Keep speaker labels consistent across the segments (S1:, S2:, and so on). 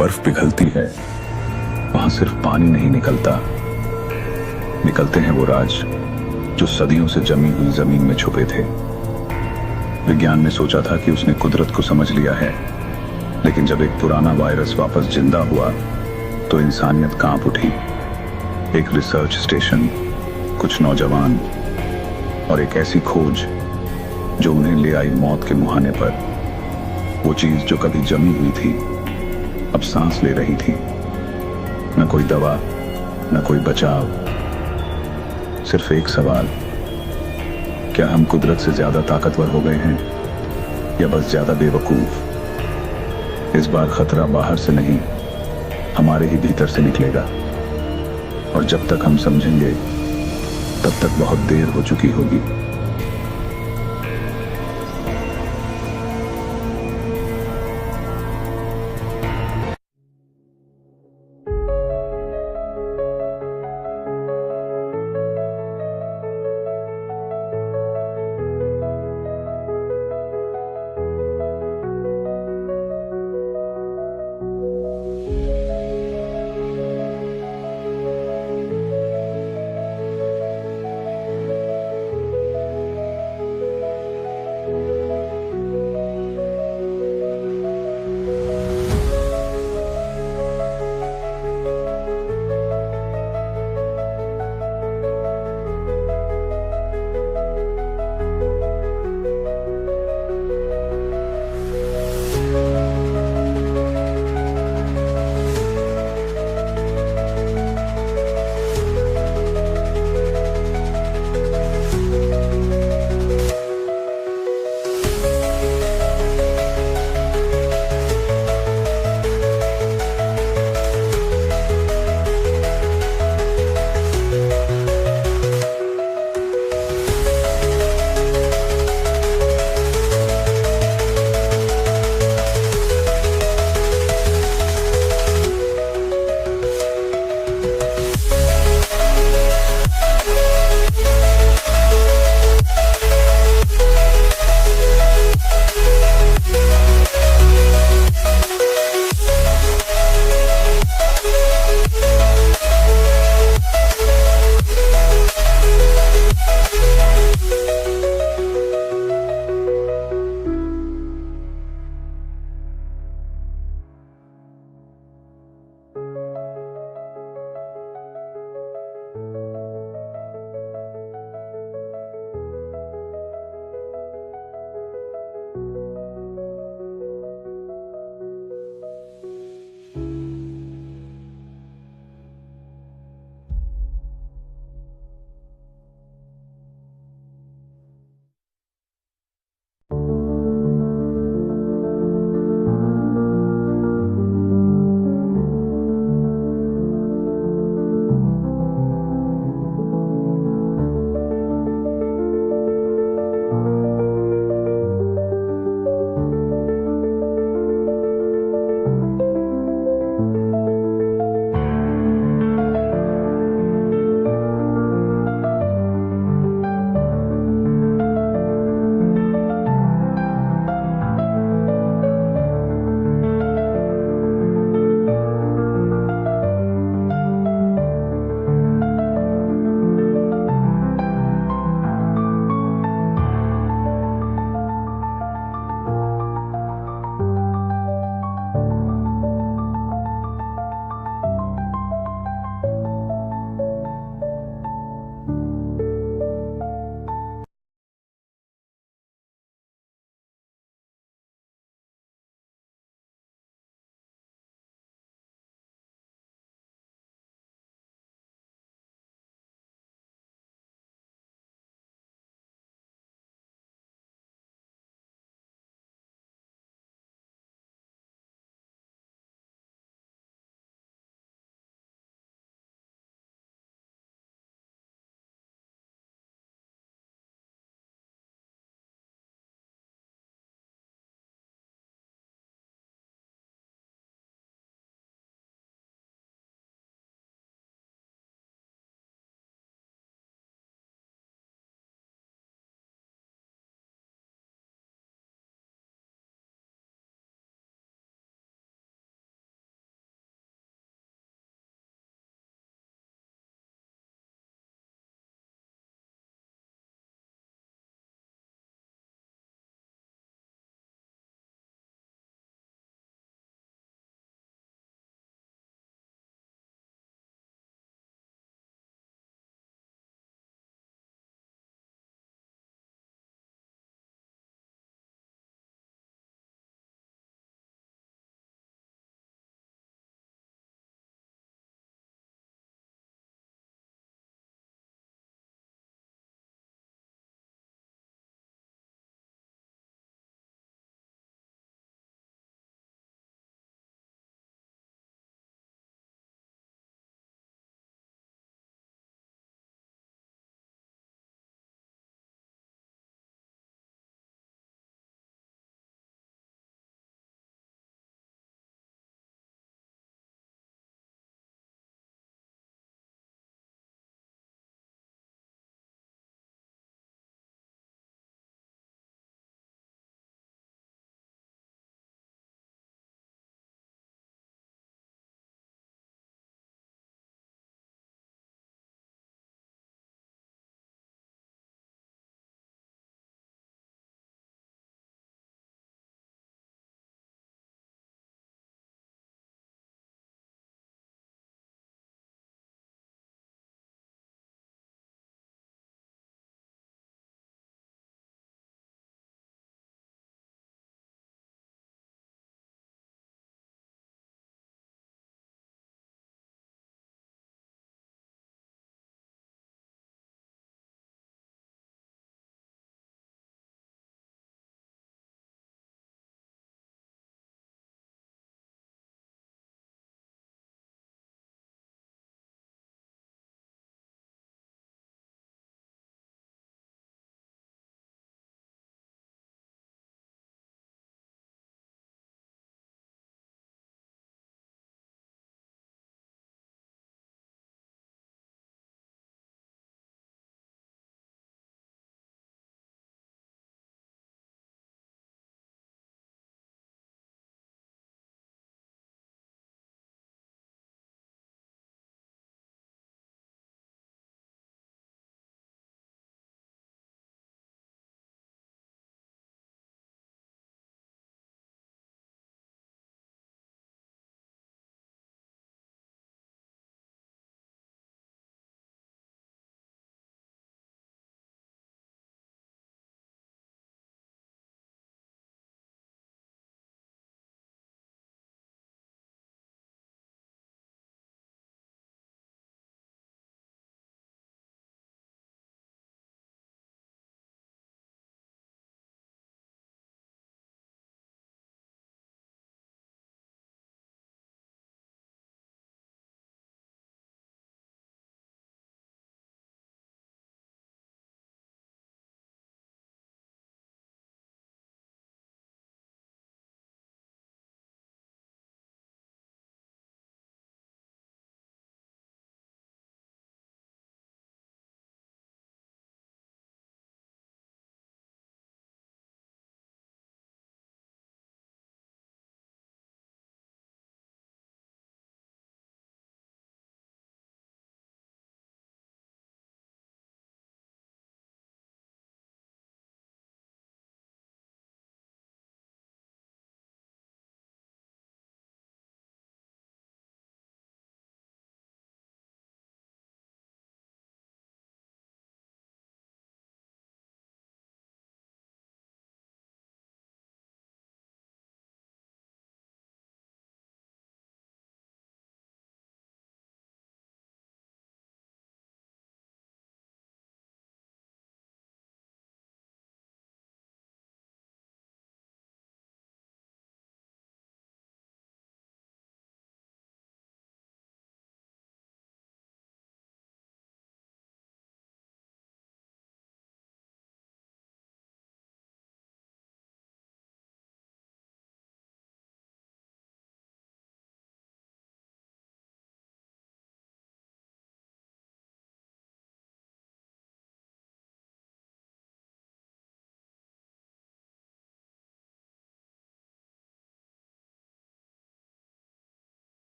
S1: बर्फ पिघलती है वहां सिर्फ पानी नहीं निकलता, निकलते हैं वो राज जो सदियों से जमी हुई जमीन में छुपे थे। विज्ञान ने सोचा था कि उसने कुदरत को समझ लिया है, लेकिन जब एक पुराना वायरस वापस जिंदा हुआ तो इंसानियत कांप उठी। एक रिसर्च स्टेशन, कुछ नौजवान और एक ऐसी खोज जो उन्हें ले आई मौत के मुहाने पर। वो चीज जो कभी जमी हुई थी अब सांस ले रही थी। न कोई दवा, न कोई बचाव, सिर्फ एक सवाल, क्या हम कुदरत से ज्यादा ताकतवर हो गए हैं या बस ज्यादा बेवकूफ? इस बार खतरा बाहर से नहीं, हमारे ही भीतर से निकलेगा, और जब तक हम समझेंगे तब तक बहुत देर हो चुकी होगी।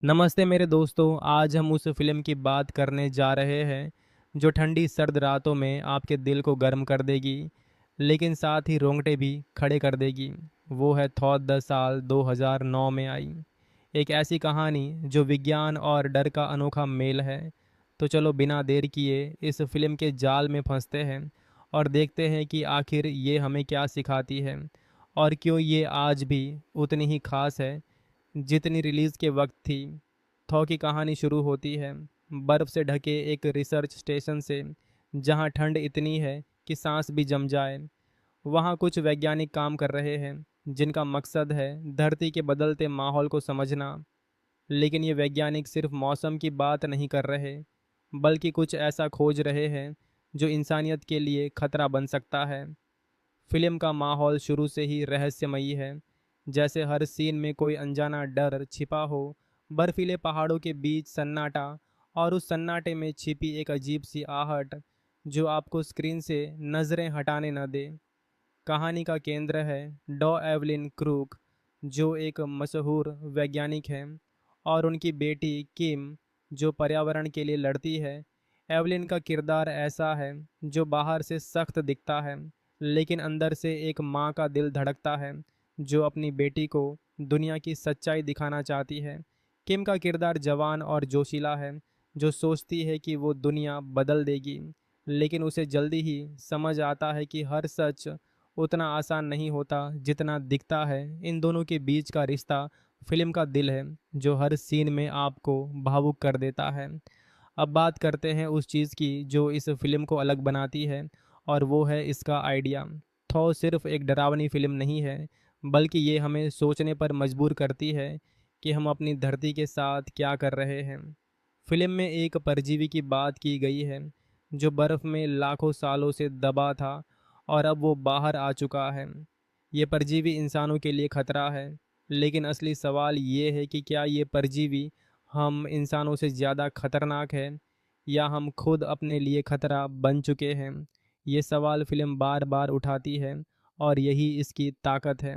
S2: नमस्ते मेरे दोस्तों। आज हम उस फिल्म की बात करने जा रहे हैं जो ठंडी सर्द रातों में आपके दिल को गर्म कर देगी, लेकिन साथ ही रोंगटे भी खड़े कर देगी। वो है थॉर द साल 2009 में आई एक ऐसी कहानी जो विज्ञान और डर का अनोखा मेल है। तो चलो बिना देर किए इस फिल्म के जाल में फंसते हैं और देखते हैं कि आखिर ये हमें क्या सिखाती है और क्यों ये आज भी उतनी ही खास है जितनी रिलीज़ के वक्त थी। थॉ की कहानी शुरू होती है बर्फ़ से ढके एक रिसर्च स्टेशन से, जहां ठंड इतनी है कि सांस भी जम जाए। वहां कुछ वैज्ञानिक काम कर रहे हैं जिनका मकसद है धरती के बदलते माहौल को समझना। लेकिन ये वैज्ञानिक सिर्फ मौसम की बात नहीं कर रहे, बल्कि कुछ ऐसा खोज रहे हैं जो इंसानियत के लिए खतरा बन सकता है। फिल्म का माहौल शुरू से ही रहस्यमयी है, जैसे हर सीन में कोई अनजाना डर छिपा हो। बर्फीले पहाड़ों के बीच सन्नाटा, और उस सन्नाटे में छिपी एक अजीब सी आहट जो आपको स्क्रीन से नज़रें हटाने न दे। कहानी का केंद्र है डॉ एवलिन क्रूक, जो एक मशहूर वैज्ञानिक हैं, और उनकी बेटी किम, जो पर्यावरण के लिए लड़ती है। एवलिन का किरदार ऐसा है जो बाहर से सख्त दिखता है, लेकिन अंदर से एक माँ का दिल धड़कता है जो अपनी बेटी को दुनिया की सच्चाई दिखाना चाहती है। किम का किरदार जवान और जोशीला है, जो सोचती है कि वो दुनिया बदल देगी, लेकिन उसे जल्दी ही समझ आता है कि हर सच उतना आसान नहीं होता जितना दिखता है। इन दोनों के बीच का रिश्ता फिल्म का दिल है, जो हर सीन में आपको भावुक कर देता है। अब बात करते हैं उस चीज़ की जो इस फिल्म को अलग बनाती है, और वो है इसका आइडिया। थॉर सिर्फ एक डरावनी फिल्म नहीं है, बल्कि ये हमें सोचने पर मजबूर करती है कि हम अपनी धरती के साथ क्या कर रहे हैं। फिल्म में एक परजीवी की बात की गई है जो बर्फ़ में लाखों सालों से दबा था, और अब वो बाहर आ चुका है। ये परजीवी इंसानों के लिए खतरा है, लेकिन असली सवाल ये है कि क्या ये परजीवी हम इंसानों से ज़्यादा खतरनाक है, या हम खुद अपने लिए खतरा बन चुके हैं। ये सवाल फिल्म बार बार उठाती है, और यही इसकी ताकत है।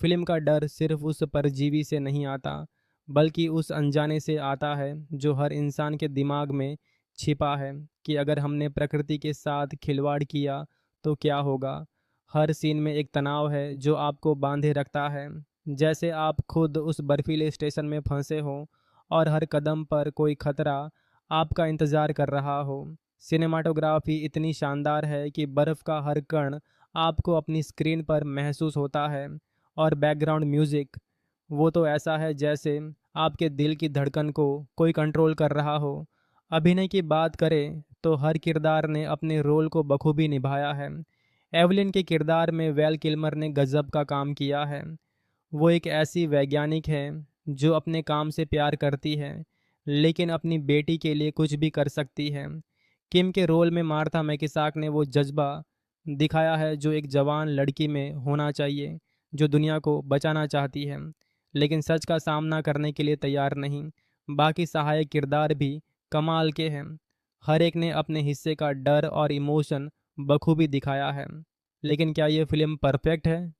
S2: फिल्म का डर सिर्फ उस परजीवी से नहीं आता, बल्कि उस अनजाने से आता है जो हर इंसान के दिमाग में छिपा है, कि अगर हमने प्रकृति के साथ खिलवाड़ किया तो क्या होगा। हर सीन में एक तनाव है जो आपको बांधे रखता है, जैसे आप खुद उस बर्फीले स्टेशन में फंसे हों और हर कदम पर कोई खतरा आपका इंतज़ार कर रहा हो। सिनेमाटोग्राफी इतनी शानदार है कि बर्फ़ का हर कण आपको अपनी स्क्रीन पर महसूस होता है, और बैकग्राउंड म्यूज़िक वो तो ऐसा है जैसे आपके दिल की धड़कन को कोई कंट्रोल कर रहा हो। अभिनय की बात करें तो हर किरदार ने अपने रोल को बखूबी निभाया है। एवलिन के किरदार में वेल किल्मर ने गजब का काम किया है। वो एक ऐसी वैज्ञानिक है जो अपने काम से प्यार करती है, लेकिन अपनी बेटी के लिए कुछ भी कर सकती है। किम के रोल में मार्था मैकिसाक ने वो जज्बा दिखाया है जो एक जवान लड़की में होना चाहिए, जो दुनिया को बचाना चाहती है लेकिन सच का सामना करने के लिए तैयार नहीं। बाकी सहायक किरदार भी कमाल के हैं। हर एक ने अपने हिस्से का डर और इमोशन बखूबी दिखाया है। लेकिन क्या ये फिल्म परफेक्ट है?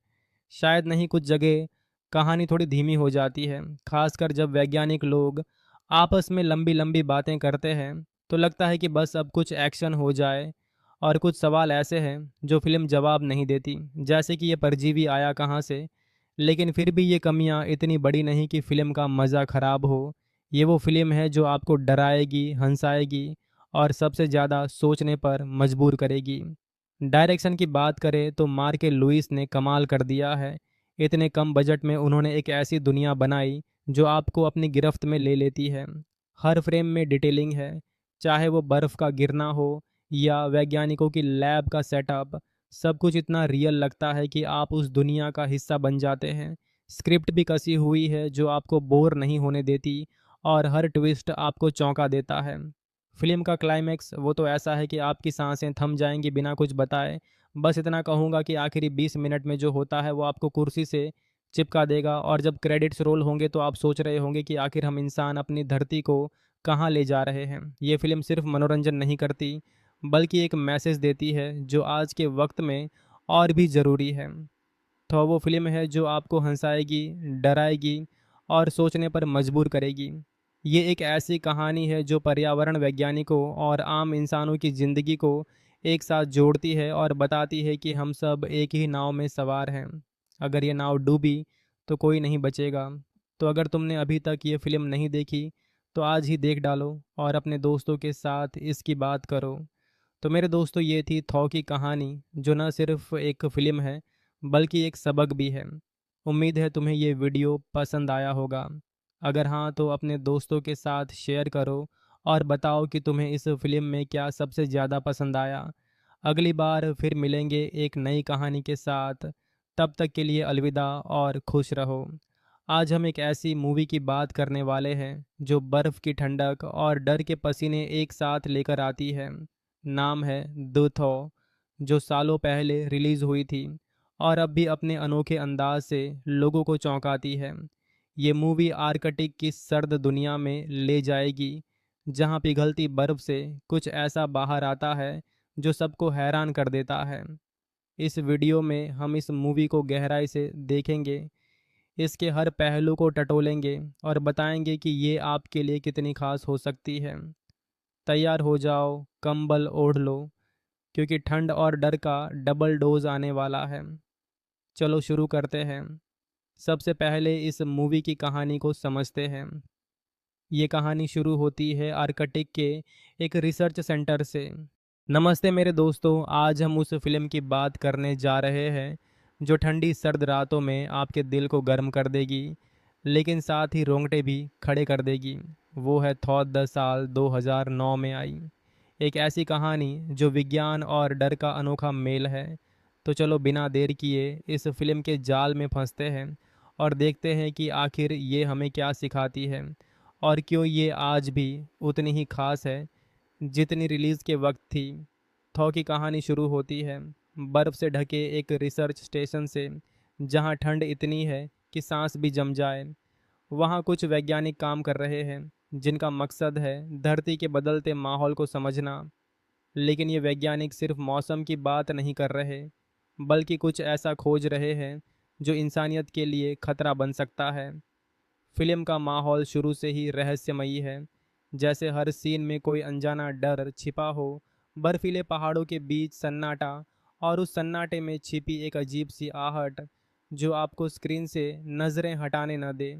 S2: शायद नहीं। कुछ जगह कहानी थोड़ी धीमी हो जाती है, खासकर जब वैज्ञानिक लोग आपस में लंबी लंबी बातें करते हैं तो लगता है कि बस अब कुछ एक्शन हो जाए। और कुछ सवाल ऐसे हैं जो फिल्म जवाब नहीं देती, जैसे कि ये परजीवी आया कहाँ से। लेकिन फिर भी ये कमियां इतनी बड़ी नहीं कि फ़िल्म का मज़ा ख़राब हो। ये वो फिल्म है जो आपको डराएगी, हंसाएगी, और सबसे ज़्यादा सोचने पर मजबूर करेगी। डायरेक्शन की बात करें तो मार्के लुइस ने कमाल कर दिया है। इतने कम बजट में उन्होंने एक ऐसी दुनिया बनाई जो आपको अपनी गिरफ्त में ले लेती है। हर फ्रेम में डिटेलिंग है, चाहे वो बर्फ़ का गिरना हो या वैज्ञानिकों की लैब का सेटअप। सब कुछ इतना रियल लगता है कि आप उस दुनिया का हिस्सा बन जाते हैं। स्क्रिप्ट भी कसी हुई है जो आपको बोर नहीं होने देती, और हर ट्विस्ट आपको चौंका देता है। फिल्म का क्लाइमैक्स वो तो ऐसा है कि आपकी सांसें थम जाएंगी बिना कुछ बताए। बस इतना कहूँगा कि आखिरी 20 मिनट में जो होता है वो आपको कुर्सी से चिपका देगा, और जब क्रेडिट्स रोल होंगे तो आप सोच रहे होंगे कि आखिर हम इंसान अपनी धरती को कहाँ ले जा रहे हैं। ये फिल्म सिर्फ मनोरंजन नहीं करती, बल्कि एक मैसेज देती है जो आज के वक्त में और भी ज़रूरी है। तो वो फिल्म है जो आपको हंसाएगी, डराएगी, और सोचने पर मजबूर करेगी। ये एक ऐसी कहानी है जो पर्यावरण वैज्ञानिकों और आम इंसानों की ज़िंदगी को एक साथ जोड़ती है और बताती है कि हम सब एक ही नाव में सवार हैं। अगर ये नाव डूबी तो कोई नहीं बचेगा। तो अगर तुमने अभी तक ये फ़िल्म नहीं देखी तो आज ही देख डालो और अपने दोस्तों के साथ इसकी बात करो। तो मेरे दोस्तों, ये थी थॉ की कहानी, जो न सिर्फ एक फ़िल्म है बल्कि एक सबक भी है। उम्मीद है तुम्हें ये वीडियो पसंद आया होगा। अगर हाँ, तो अपने दोस्तों के साथ शेयर करो और बताओ कि तुम्हें इस फ़िल्म में क्या सबसे ज़्यादा पसंद आया। अगली बार फिर मिलेंगे एक नई कहानी के साथ। तब तक के लिए अलविदा और खुश रहो। आज हम एक ऐसी मूवी की बात करने वाले हैं जो बर्फ़ की ठंडक और डर के पसीने एक साथ लेकर आती है। नाम है द थॉ, जो सालों पहले रिलीज़ हुई थी और अब भी अपने अनोखे अंदाज से लोगों को चौंकाती है। ये मूवी आर्कटिक की सर्द दुनिया में ले जाएगी, जहां पिघलती बर्फ से कुछ ऐसा बाहर आता है जो सबको हैरान कर देता है। इस वीडियो में हम इस मूवी को गहराई से देखेंगे, इसके हर पहलू को टटोलेंगे और बताएंगे कि ये आपके लिए कितनी खास हो सकती है। तैयार हो जाओ, कंबल ओढ़ लो, क्योंकि ठंड और डर का डबल डोज आने वाला है। चलो शुरू करते हैं। सबसे पहले इस मूवी की कहानी को समझते हैं। ये कहानी शुरू होती है आर्कटिक के एक रिसर्च सेंटर से। नमस्ते मेरे दोस्तों, आज हम उस फिल्म की बात करने जा रहे हैं जो ठंडी सर्द रातों में आपके दिल को गर्म कर देगी, लेकिन साथ ही रोंगटे भी खड़े कर देगी। वो है थॉ द साल 2009 में आई, एक ऐसी कहानी जो विज्ञान और डर का अनोखा मेल है। तो चलो बिना देर किए इस फिल्म के जाल में फंसते हैं और देखते हैं कि आखिर ये हमें क्या सिखाती है और क्यों ये आज भी उतनी ही खास है जितनी रिलीज़ के वक्त थी। थॉ की कहानी शुरू होती है बर्फ़ से ढके एक रिसर्च स्टेशन से, जहां ठंड इतनी है कि सांस भी जम जाए। वहां कुछ वैज्ञानिक काम कर रहे हैं जिनका मकसद है धरती के बदलते माहौल को समझना। लेकिन ये वैज्ञानिक सिर्फ मौसम की बात नहीं कर रहे, बल्कि कुछ ऐसा खोज रहे हैं जो इंसानियत के लिए खतरा बन सकता है। फिल्म का माहौल शुरू से ही रहस्यमयी है, जैसे हर सीन में कोई अनजाना डर छिपा हो। बर्फीले पहाड़ों के बीच सन्नाटा, और उस सन्नाटे में छिपी एक अजीब सी आहट जो आपको स्क्रीन से नज़रें हटाने न दे।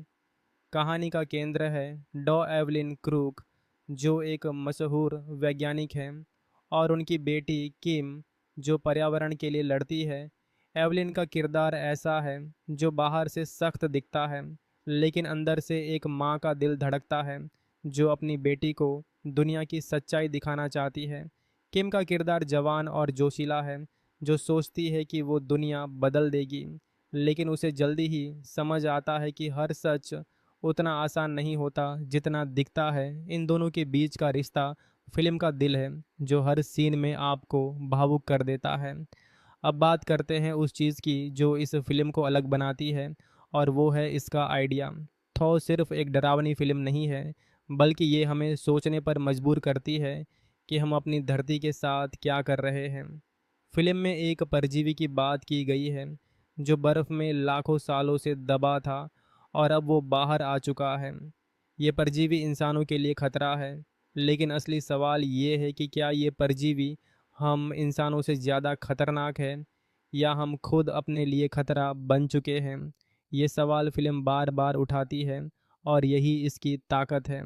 S2: कहानी का केंद्र है डॉ एवलिन क्रूक, जो एक मशहूर वैज्ञानिक हैं, और उनकी बेटी किम, जो पर्यावरण के लिए लड़ती है। एवलिन का किरदार ऐसा है जो बाहर से सख्त दिखता है, लेकिन अंदर से एक माँ का दिल धड़कता है जो अपनी बेटी को दुनिया की सच्चाई दिखाना चाहती है। किम का किरदार जवान और जोशीला है, जो सोचती है कि वो दुनिया बदल देगी, लेकिन उसे जल्दी ही समझ आता है कि हर सच उतना आसान नहीं होता जितना दिखता है। इन दोनों के बीच का रिश्ता फिल्म का दिल है, जो हर सीन में आपको भावुक कर देता है। अब बात करते हैं उस चीज़ की जो इस फिल्म को अलग बनाती है, और वो है इसका आइडिया। थॉ सिर्फ एक डरावनी फिल्म नहीं है, बल्कि ये हमें सोचने पर मजबूर करती है कि हम अपनी धरती के साथ क्या कर रहे हैं। फिल्म में एक परजीवी की बात की गई है जो बर्फ़ में लाखों सालों से दबा था और अब वो बाहर आ चुका है। ये परजीवी इंसानों के लिए खतरा है, लेकिन असली सवाल ये है कि क्या ये परजीवी हम इंसानों से ज़्यादा खतरनाक है, या हम खुद अपने लिए खतरा बन चुके हैं। ये सवाल फिल्म बार बार उठाती है, और यही इसकी ताकत है।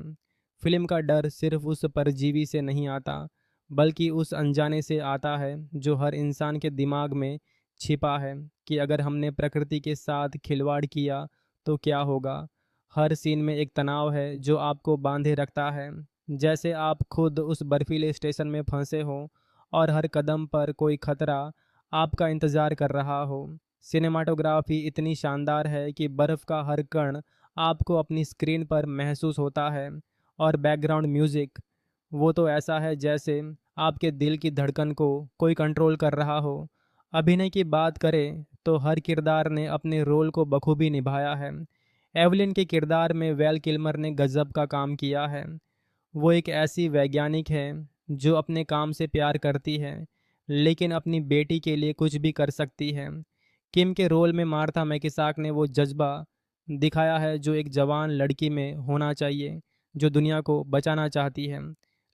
S2: फिल्म का डर सिर्फ उस परजीवी से नहीं आता, बल्कि उस अनजाने से आता है जो हर इंसान के दिमाग में छिपा है, कि अगर हमने प्रकृति के साथ खिलवाड़ किया तो क्या होगा। हर सीन में एक तनाव है जो आपको बांधे रखता है, जैसे आप खुद उस बर्फीले स्टेशन में फंसे हों और हर कदम पर कोई खतरा आपका इंतज़ार कर रहा हो। सिनेमाटोग्राफी इतनी शानदार है कि बर्फ़ का हर कण आपको अपनी स्क्रीन पर महसूस होता है, और बैकग्राउंड म्यूज़िक, वो तो ऐसा है जैसे आपके दिल की धड़कन को कोई कंट्रोल कर रहा हो। अभिनय की बात करें तो हर किरदार ने अपने रोल को बखूबी निभाया है। एवलिन के किरदार में वेल किल्मर ने गजब का काम किया है। वो एक ऐसी वैज्ञानिक है जो अपने काम से प्यार करती है, लेकिन अपनी बेटी के लिए कुछ भी कर सकती है। किम के रोल में मार्था मैकिसाक ने वो जज्बा दिखाया है जो एक जवान लड़की में होना चाहिए, जो दुनिया को बचाना चाहती है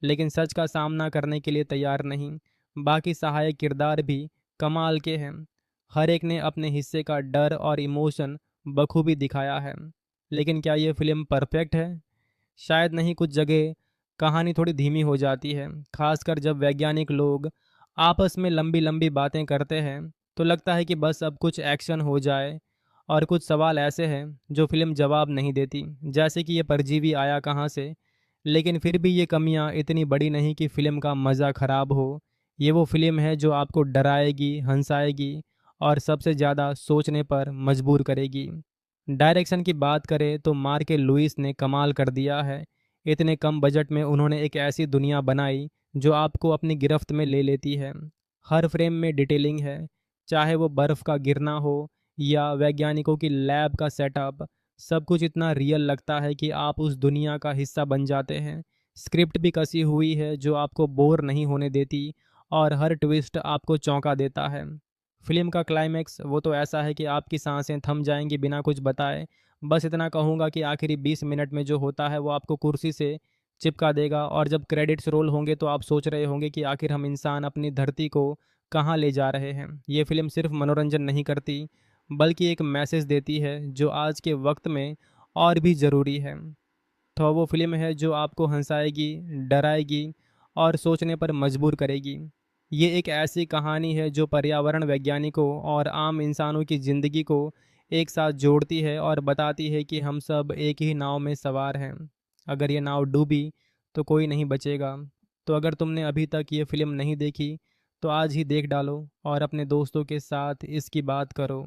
S2: लेकिन सच का सामना करने के लिए तैयार नहीं। बाकी सहायक किरदार भी कमाल के हैं। हर एक ने अपने हिस्से का डर और इमोशन बखूबी दिखाया है। लेकिन क्या ये फिल्म परफेक्ट है? शायद नहीं। कुछ जगह कहानी थोड़ी धीमी हो जाती है, खासकर जब वैज्ञानिक लोग आपस में लंबी लंबी बातें करते हैं तो लगता है कि बस अब कुछ एक्शन हो जाए। और कुछ सवाल ऐसे हैं जो फिल्म जवाब नहीं देती, जैसे कि ये परजीवी आया कहाँ से। लेकिन फिर भी ये कमियां इतनी बड़ी नहीं कि फिल्म का मज़ा ख़राब हो। ये वो फिल्म है जो आपको डराएगी, हंसाएगी और सबसे ज़्यादा सोचने पर मजबूर करेगी। डायरेक्शन की बात करें तो मार्के लुइस ने कमाल कर दिया है। इतने कम बजट में उन्होंने एक ऐसी दुनिया बनाई जो आपको अपनी गिरफ्त में ले लेती है। हर फ्रेम में डिटेलिंग है, चाहे वो बर्फ़ का गिरना हो या वैज्ञानिकों की लैब का सेटअप। सब कुछ इतना रियल लगता है कि आप उस दुनिया का हिस्सा बन जाते हैं। स्क्रिप्ट भी कसी हुई है जो आपको बोर नहीं होने देती और हर ट्विस्ट आपको चौंका देता है। फिल्म का क्लाइमैक्स वो तो ऐसा है कि आपकी सांसें थम जाएंगी बिना कुछ बताए। बस इतना कहूँगा कि आखिरी 20 मिनट में जो होता है वो आपको कुर्सी से चिपका देगा, और जब क्रेडिट्स रोल होंगे तो आप सोच रहे होंगे कि आखिर हम इंसान अपनी धरती को कहाँ ले जा रहे हैं। ये फिल्म सिर्फ मनोरंजन नहीं करती, बल्कि एक मैसेज देती है जो आज के वक्त में और भी ज़रूरी है। तो वो फिल्म है जो आपको हंसाएगी, डराएगी और सोचने पर मजबूर करेगी। ये एक ऐसी कहानी है जो पर्यावरण वैज्ञानिकों और आम इंसानों की ज़िंदगी को एक साथ जोड़ती है और बताती है कि हम सब एक ही नाव में सवार हैं। अगर ये नाव डूबी तो कोई नहीं बचेगा। तो अगर तुमने अभी तक ये फिल्म नहीं देखी तो आज ही देख डालो और अपने दोस्तों के साथ इसकी बात करो।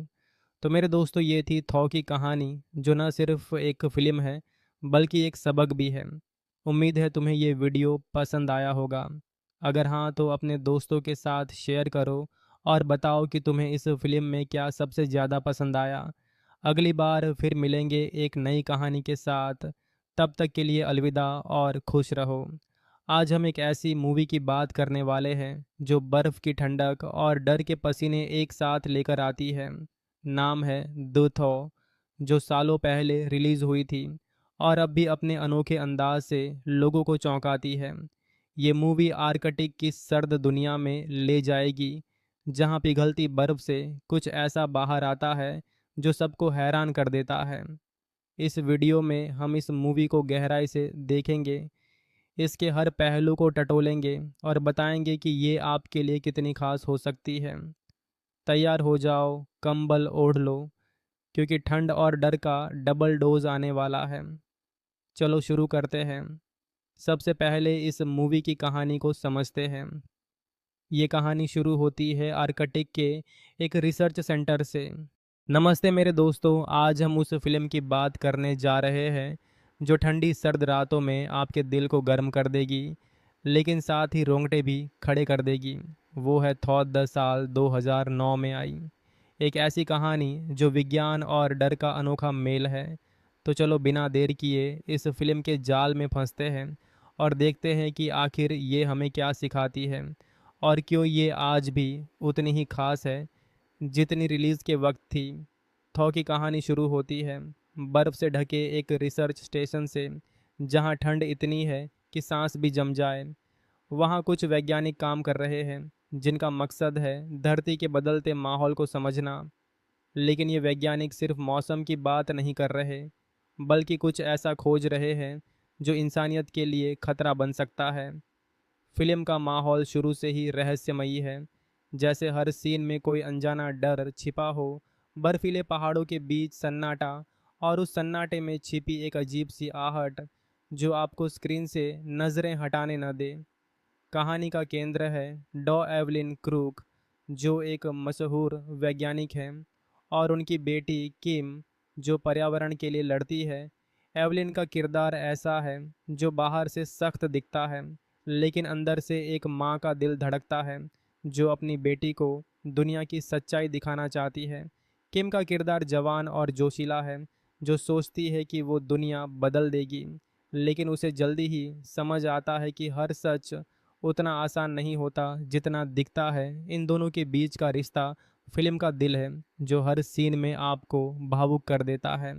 S2: तो मेरे दोस्तों, ये थी थॉ की कहानी, जो न सिर्फ एक फ़िल्म है बल्कि एक सबक भी है। उम्मीद है तुम्हें ये वीडियो पसंद आया होगा। अगर हाँ तो अपने दोस्तों के साथ शेयर करो और बताओ कि तुम्हें इस फिल्म में क्या सबसे ज़्यादा पसंद आया। अगली बार फिर मिलेंगे एक नई कहानी के साथ। तब तक के लिए अलविदा और खुश रहो। आज हम एक ऐसी मूवी की बात करने वाले हैं जो बर्फ़ की ठंडक और डर के पसीने एक साथ लेकर आती है। नाम है द थॉ, जो सालों पहले रिलीज़ हुई थी और अब भी अपने अनोखे अंदाज से लोगों को चौंकाती है। ये मूवी आर्कटिक की सर्द दुनिया में ले जाएगी, जहाँ पिघलती बर्फ़ से कुछ ऐसा बाहर आता है जो सबको हैरान कर देता है। इस वीडियो में हम इस मूवी को गहराई से देखेंगे, इसके हर पहलू को टटोलेंगे और बताएंगे कि ये आपके लिए कितनी खास हो सकती है। तैयार हो जाओ, कंबल ओढ़ लो, क्योंकि ठंड और डर का डबल डोज आने वाला है। चलो शुरू करते हैं। सबसे पहले इस मूवी की कहानी को समझते हैं। ये कहानी शुरू होती है आर्कटिक के एक रिसर्च सेंटर से। नमस्ते मेरे दोस्तों, आज हम उस फिल्म की बात करने जा रहे हैं जो ठंडी सर्द रातों में आपके दिल को गर्म कर देगी, लेकिन साथ ही रोंगटे भी खड़े कर देगी। वो है थॉर द साल 2009 में आई। एक ऐसी कहानी जो विज्ञान और डर का अनोखा मेल है। तो चलो बिना देर किए इस फिल्म के जाल में फंसते हैं और देखते हैं कि आखिर ये हमें क्या सिखाती है और क्यों ये आज भी उतनी ही खास है जितनी रिलीज़ के वक्त थी। थॉ की कहानी शुरू होती है बर्फ़ से ढके एक रिसर्च स्टेशन से, जहां ठंड इतनी है कि सांस भी जम जाए। वहां कुछ वैज्ञानिक काम कर रहे हैं जिनका मकसद है धरती के बदलते माहौल को समझना। लेकिन ये वैज्ञानिक सिर्फ मौसम की बात नहीं कर रहे, बल्कि कुछ ऐसा खोज रहे हैं जो इंसानियत के लिए खतरा बन सकता है। फिल्म का माहौल शुरू से ही रहस्यमयी है, जैसे हर सीन में कोई अनजाना डर छिपा हो। बर्फीले पहाड़ों के बीच सन्नाटा, और उस सन्नाटे में छिपी एक अजीब सी आहट जो आपको स्क्रीन से नज़रें हटाने न दे। कहानी का केंद्र है डॉ एवलिन क्रूक, जो एक मशहूर वैज्ञानिक हैं, और उनकी बेटी किम, जो पर्यावरण के लिए लड़ती है। एवलिन का किरदार ऐसा है जो बाहर से सख्त दिखता है, लेकिन अंदर से एक माँ का दिल धड़कता है जो अपनी बेटी को दुनिया की सच्चाई दिखाना चाहती है। किम का किरदार जवान और जोशीला है, जो सोचती है कि वो दुनिया बदल देगी, लेकिन उसे जल्दी ही समझ आता है कि हर सच उतना आसान नहीं होता जितना दिखता है। इन दोनों के बीच का रिश्ता फिल्म का दिल है, जो हर सीन में आपको भावुक कर देता है।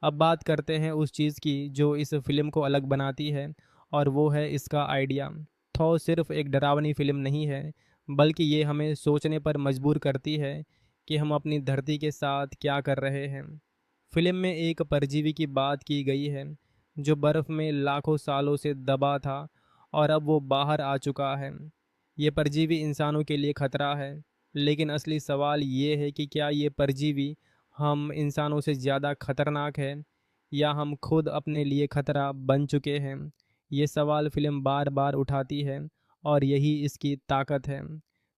S2: अब बात करते हैं उस चीज़ की जो इस फ़िल्म को अलग बनाती है, और वो है इसका आइडिया। थॉर सिर्फ एक डरावनी फ़िल्म नहीं है, बल्कि ये हमें सोचने पर मजबूर करती है कि हम अपनी धरती के साथ क्या कर रहे हैं। फ़िल्म में एक परजीवी की बात की गई है जो बर्फ़ में लाखों सालों से दबा था और अब वो बाहर आ चुका है। ये परजीवी इंसानों के लिए खतरा है, लेकिन असली सवाल ये है कि क्या ये परजीवी हम इंसानों से ज़्यादा खतरनाक है, या हम खुद अपने लिए खतरा बन चुके हैं। ये सवाल फ़िल्म बार बार उठाती है, और यही इसकी ताकत है।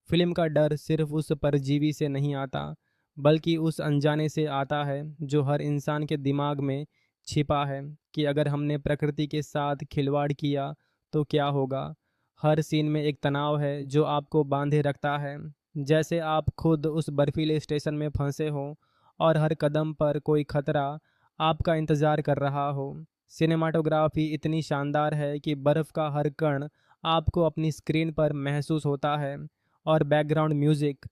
S2: फ़िल्म का डर सिर्फ उस परजीवी से नहीं आता, बल्कि उस अनजाने से आता है जो हर इंसान के दिमाग में छिपा है, कि अगर हमने प्रकृति के साथ खिलवाड़ किया तो क्या होगा। हर सीन में एक तनाव है जो आपको बांधे रखता है, जैसे आप खुद उस बर्फीले स्टेशन में फंसे हों और हर कदम पर कोई खतरा आपका इंतज़ार कर रहा हो। सिनेमाटोग्राफी इतनी शानदार है कि बर्फ़ का हर कण आपको अपनी स्क्रीन पर महसूस होता है, और बैकग्राउंड म्यूज़िक,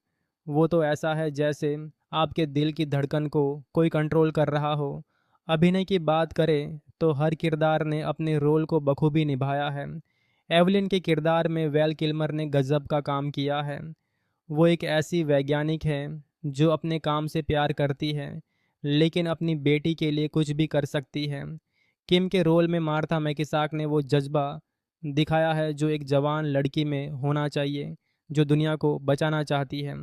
S2: वो तो ऐसा है जैसे आपके दिल की धड़कन को कोई कंट्रोल कर रहा हो। अभिनय की बात करें तो हर किरदार ने अपने रोल को बखूबी निभाया है। एवलिन के किरदार में वेल किल्मर ने गजब का काम किया है। वो एक ऐसी वैज्ञानिक है जो अपने काम से प्यार करती है, लेकिन अपनी बेटी के लिए कुछ भी कर सकती है। किम के रोल में मार्था मैकिसाक ने वो जज्बा दिखाया है जो एक जवान लड़की में होना चाहिए, जो दुनिया को बचाना चाहती है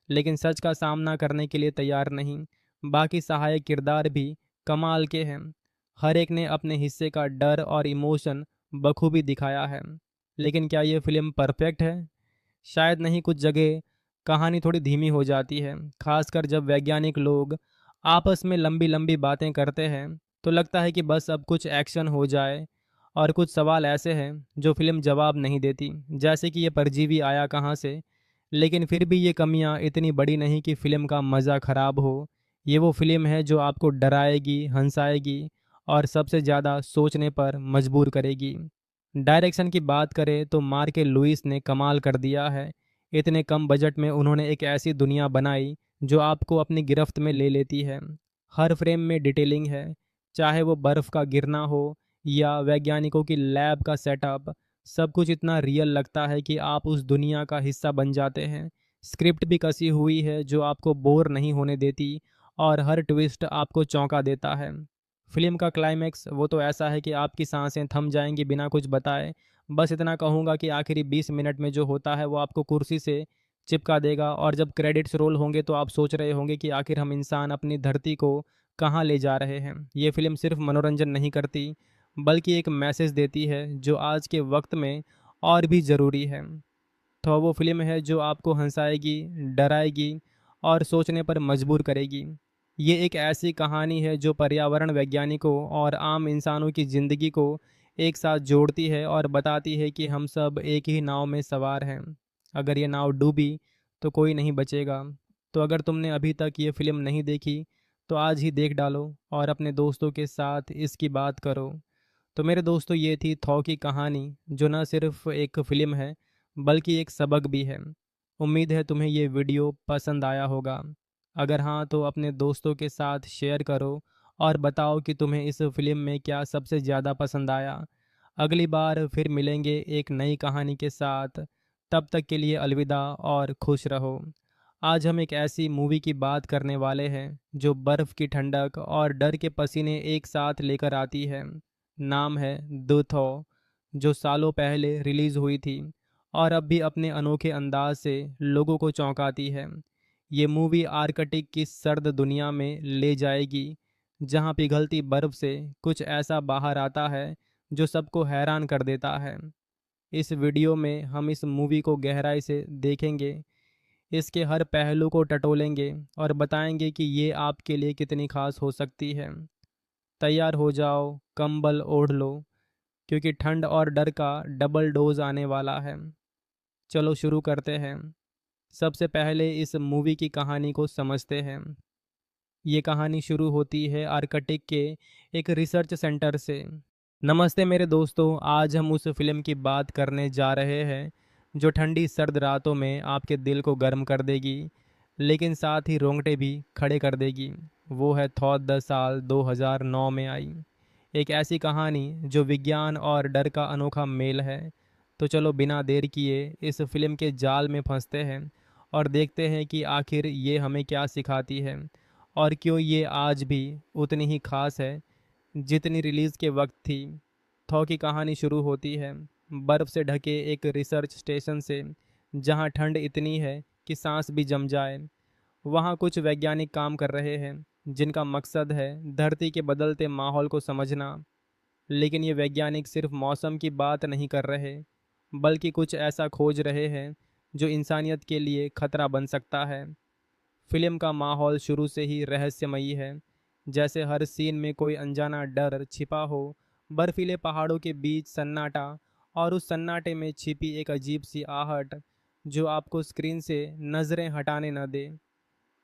S2: लेकिन सच का सामना करने के लिए तैयार नहीं। बाकी सहायक किरदार भी कमाल के हैं। हर एक ने अपने हिस्से का डर और इमोशन बखूबी दिखाया है। लेकिन क्या ये फिल्म परफेक्ट है? शायद नहीं। कुछ जगह कहानी थोड़ी धीमी हो जाती है, खासकर जब वैज्ञानिक लोग आपस में लंबी लंबी बातें करते हैं तो लगता है कि बस अब कुछ एक्शन हो जाए। और कुछ सवाल ऐसे हैं जो फिल्म जवाब नहीं देती, जैसे कि ये परजीवी आया कहाँ से। लेकिन फिर भी ये कमियां इतनी बड़ी नहीं कि फ़िल्म का मज़ा ख़राब हो। ये वो फिल्म है जो आपको डराएगी, हंसाएगी और सबसे ज़्यादा सोचने पर मजबूर करेगी। डायरेक्शन की बात करें तो मार्के लुइस ने कमाल कर दिया है। इतने कम बजट में उन्होंने एक ऐसी दुनिया बनाई जो आपको अपनी गिरफ्त में ले लेती है। हर फ्रेम में डिटेलिंग है, चाहे वो बर्फ़ का गिरना हो या वैज्ञानिकों की लैब का सेटअप। सब कुछ इतना रियल लगता है कि आप उस दुनिया का हिस्सा बन जाते हैं। स्क्रिप्ट भी कसी हुई है जो आपको बोर नहीं होने देती, और हर ट्विस्ट आपको चौंका देता है। फिल्म का क्लाइमैक्स वो तो ऐसा है कि आपकी सांसें थम जाएंगी बिना कुछ बताए। बस इतना कहूँगा कि आखिरी 20 मिनट में जो होता है वो आपको कुर्सी से चिपका देगा, और जब क्रेडिट्स रोल होंगे तो आप सोच रहे होंगे कि आखिर हम इंसान अपनी धरती को कहाँ ले जा रहे हैं। ये फिल्म सिर्फ मनोरंजन नहीं करती, बल्कि एक मैसेज देती है जो आज के वक्त में और भी ज़रूरी है। तो वो फिल्म है जो आपको हंसाएगी, डराएगी और सोचने पर मजबूर करेगी। ये एक ऐसी कहानी है जो पर्यावरण वैज्ञानिकों और आम इंसानों की ज़िंदगी को एक साथ जोड़ती है, और बताती है कि हम सब एक ही नाव में सवार हैं। अगर ये नाव डूबी तो कोई नहीं बचेगा। तो अगर तुमने अभी तक ये फ़िल्म नहीं देखी तो आज ही देख डालो और अपने दोस्तों के साथ इसकी बात करो। तो मेरे दोस्तों, ये थी थॉ की कहानी, जो न सिर्फ एक फ़िल्म है बल्कि एक सबक भी है। उम्मीद है तुम्हें ये वीडियो पसंद आया होगा। अगर हाँ तो अपने दोस्तों के साथ शेयर करो और बताओ कि तुम्हें इस फिल्म में क्या सबसे ज़्यादा पसंद आया। अगली बार फिर मिलेंगे एक नई कहानी के साथ। तब तक के लिए अलविदा और खुश रहो। आज हम एक ऐसी मूवी की बात करने वाले हैं जो बर्फ़ की ठंडक और डर के पसीने एक साथ लेकर आती है। नाम है द थॉ, जो सालों पहले रिलीज़ हुई थी और अब भी अपने अनोखे अंदाज से लोगों को चौंकाती है। ये मूवी आर्कटिक की सर्द दुनिया में ले जाएगी, जहां पिघलती बर्फ से कुछ ऐसा बाहर आता है जो सबको हैरान कर देता है। इस वीडियो में हम इस मूवी को गहराई से देखेंगे, इसके हर पहलू को टटोलेंगे और बताएंगे कि ये आपके लिए कितनी खास हो सकती है। तैयार हो जाओ, कंबल ओढ़ लो, क्योंकि ठंड और डर का डबल डोज आने वाला है। चलो शुरू करते हैं। सबसे पहले इस मूवी की कहानी को समझते हैं। ये कहानी शुरू होती है आर्कटिक के एक रिसर्च सेंटर से। नमस्ते मेरे दोस्तों, आज हम उस फिल्म की बात करने जा रहे हैं जो ठंडी सर्द रातों में आपके दिल को गर्म कर देगी। लेकिन साथ ही रोंगटे भी खड़े कर देगी। वो है थॉर द साल 2009 में आई, एक ऐसी कहानी जो विज्ञान और डर का अनोखा मेल है। तो चलो बिना देर किए इस फिल्म के जाल में फंसते हैं और देखते हैं कि आखिर ये हमें क्या सिखाती है और क्यों ये आज भी उतनी ही खास है जितनी रिलीज़ के वक्त थी। थॉ की कहानी शुरू होती है बर्फ़ से ढके एक रिसर्च स्टेशन से, जहाँ ठंड इतनी है कि सांस भी जम जाए। वहाँ कुछ वैज्ञानिक काम कर रहे हैं जिनका मकसद है धरती के बदलते माहौल को समझना। लेकिन ये वैज्ञानिक सिर्फ मौसम की बात नहीं कर रहे, बल्कि कुछ ऐसा खोज रहे हैं जो इंसानियत के लिए खतरा बन सकता है। फिल्म का माहौल शुरू से ही रहस्यमयी है, जैसे हर सीन में कोई अनजाना डर छिपा हो। बर्फीले पहाड़ों के बीच सन्नाटा, और उस सन्नाटे में छिपी एक अजीब सी आहट जो आपको स्क्रीन से नज़रें हटाने न दे।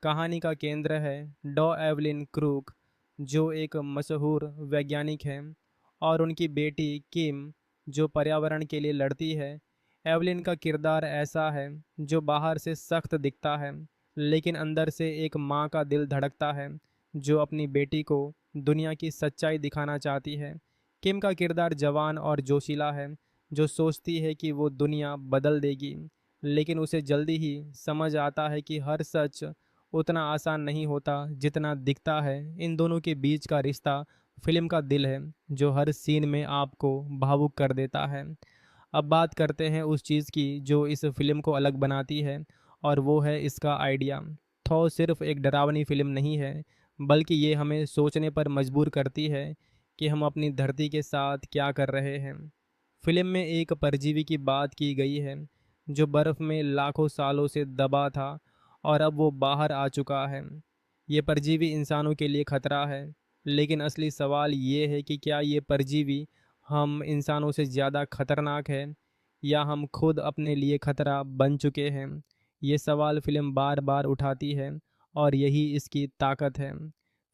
S2: कहानी का केंद्र है डॉ एवलिन क्रूक, जो एक मशहूर वैज्ञानिक हैं, और उनकी बेटी किम, जो पर्यावरण के लिए लड़ती है। एवलिन का किरदार ऐसा है जो बाहर से सख्त दिखता है, लेकिन अंदर से एक माँ का दिल धड़कता है जो अपनी बेटी को दुनिया की सच्चाई दिखाना चाहती है। किम का किरदार जवान और जोशीला है, जो सोचती है कि वो दुनिया बदल देगी, लेकिन उसे जल्दी ही समझ आता है कि हर सच उतना आसान नहीं होता जितना दिखता है। इन दोनों के बीच का रिश्ता फिल्म का दिल है, जो हर सीन में आपको भावुक कर देता है। अब बात करते हैं उस चीज़ की जो इस फिल्म को अलग बनाती है, और वो है इसका आइडिया। थॉर सिर्फ एक डरावनी फिल्म नहीं है, बल्कि ये हमें सोचने पर मजबूर करती है कि हम अपनी धरती के साथ क्या कर रहे हैं। फिल्म में एक परजीवी की बात की गई है जो बर्फ़ में लाखों सालों से दबा था, और अब वो बाहर आ चुका है। ये परजीवी इंसानों के लिए खतरा है, लेकिन असली सवाल ये है कि क्या ये परजीवी हम इंसानों से ज़्यादा खतरनाक है, या हम खुद अपने लिए खतरा बन चुके हैं। ये सवाल फिल्म बार बार उठाती है, और यही इसकी ताकत है।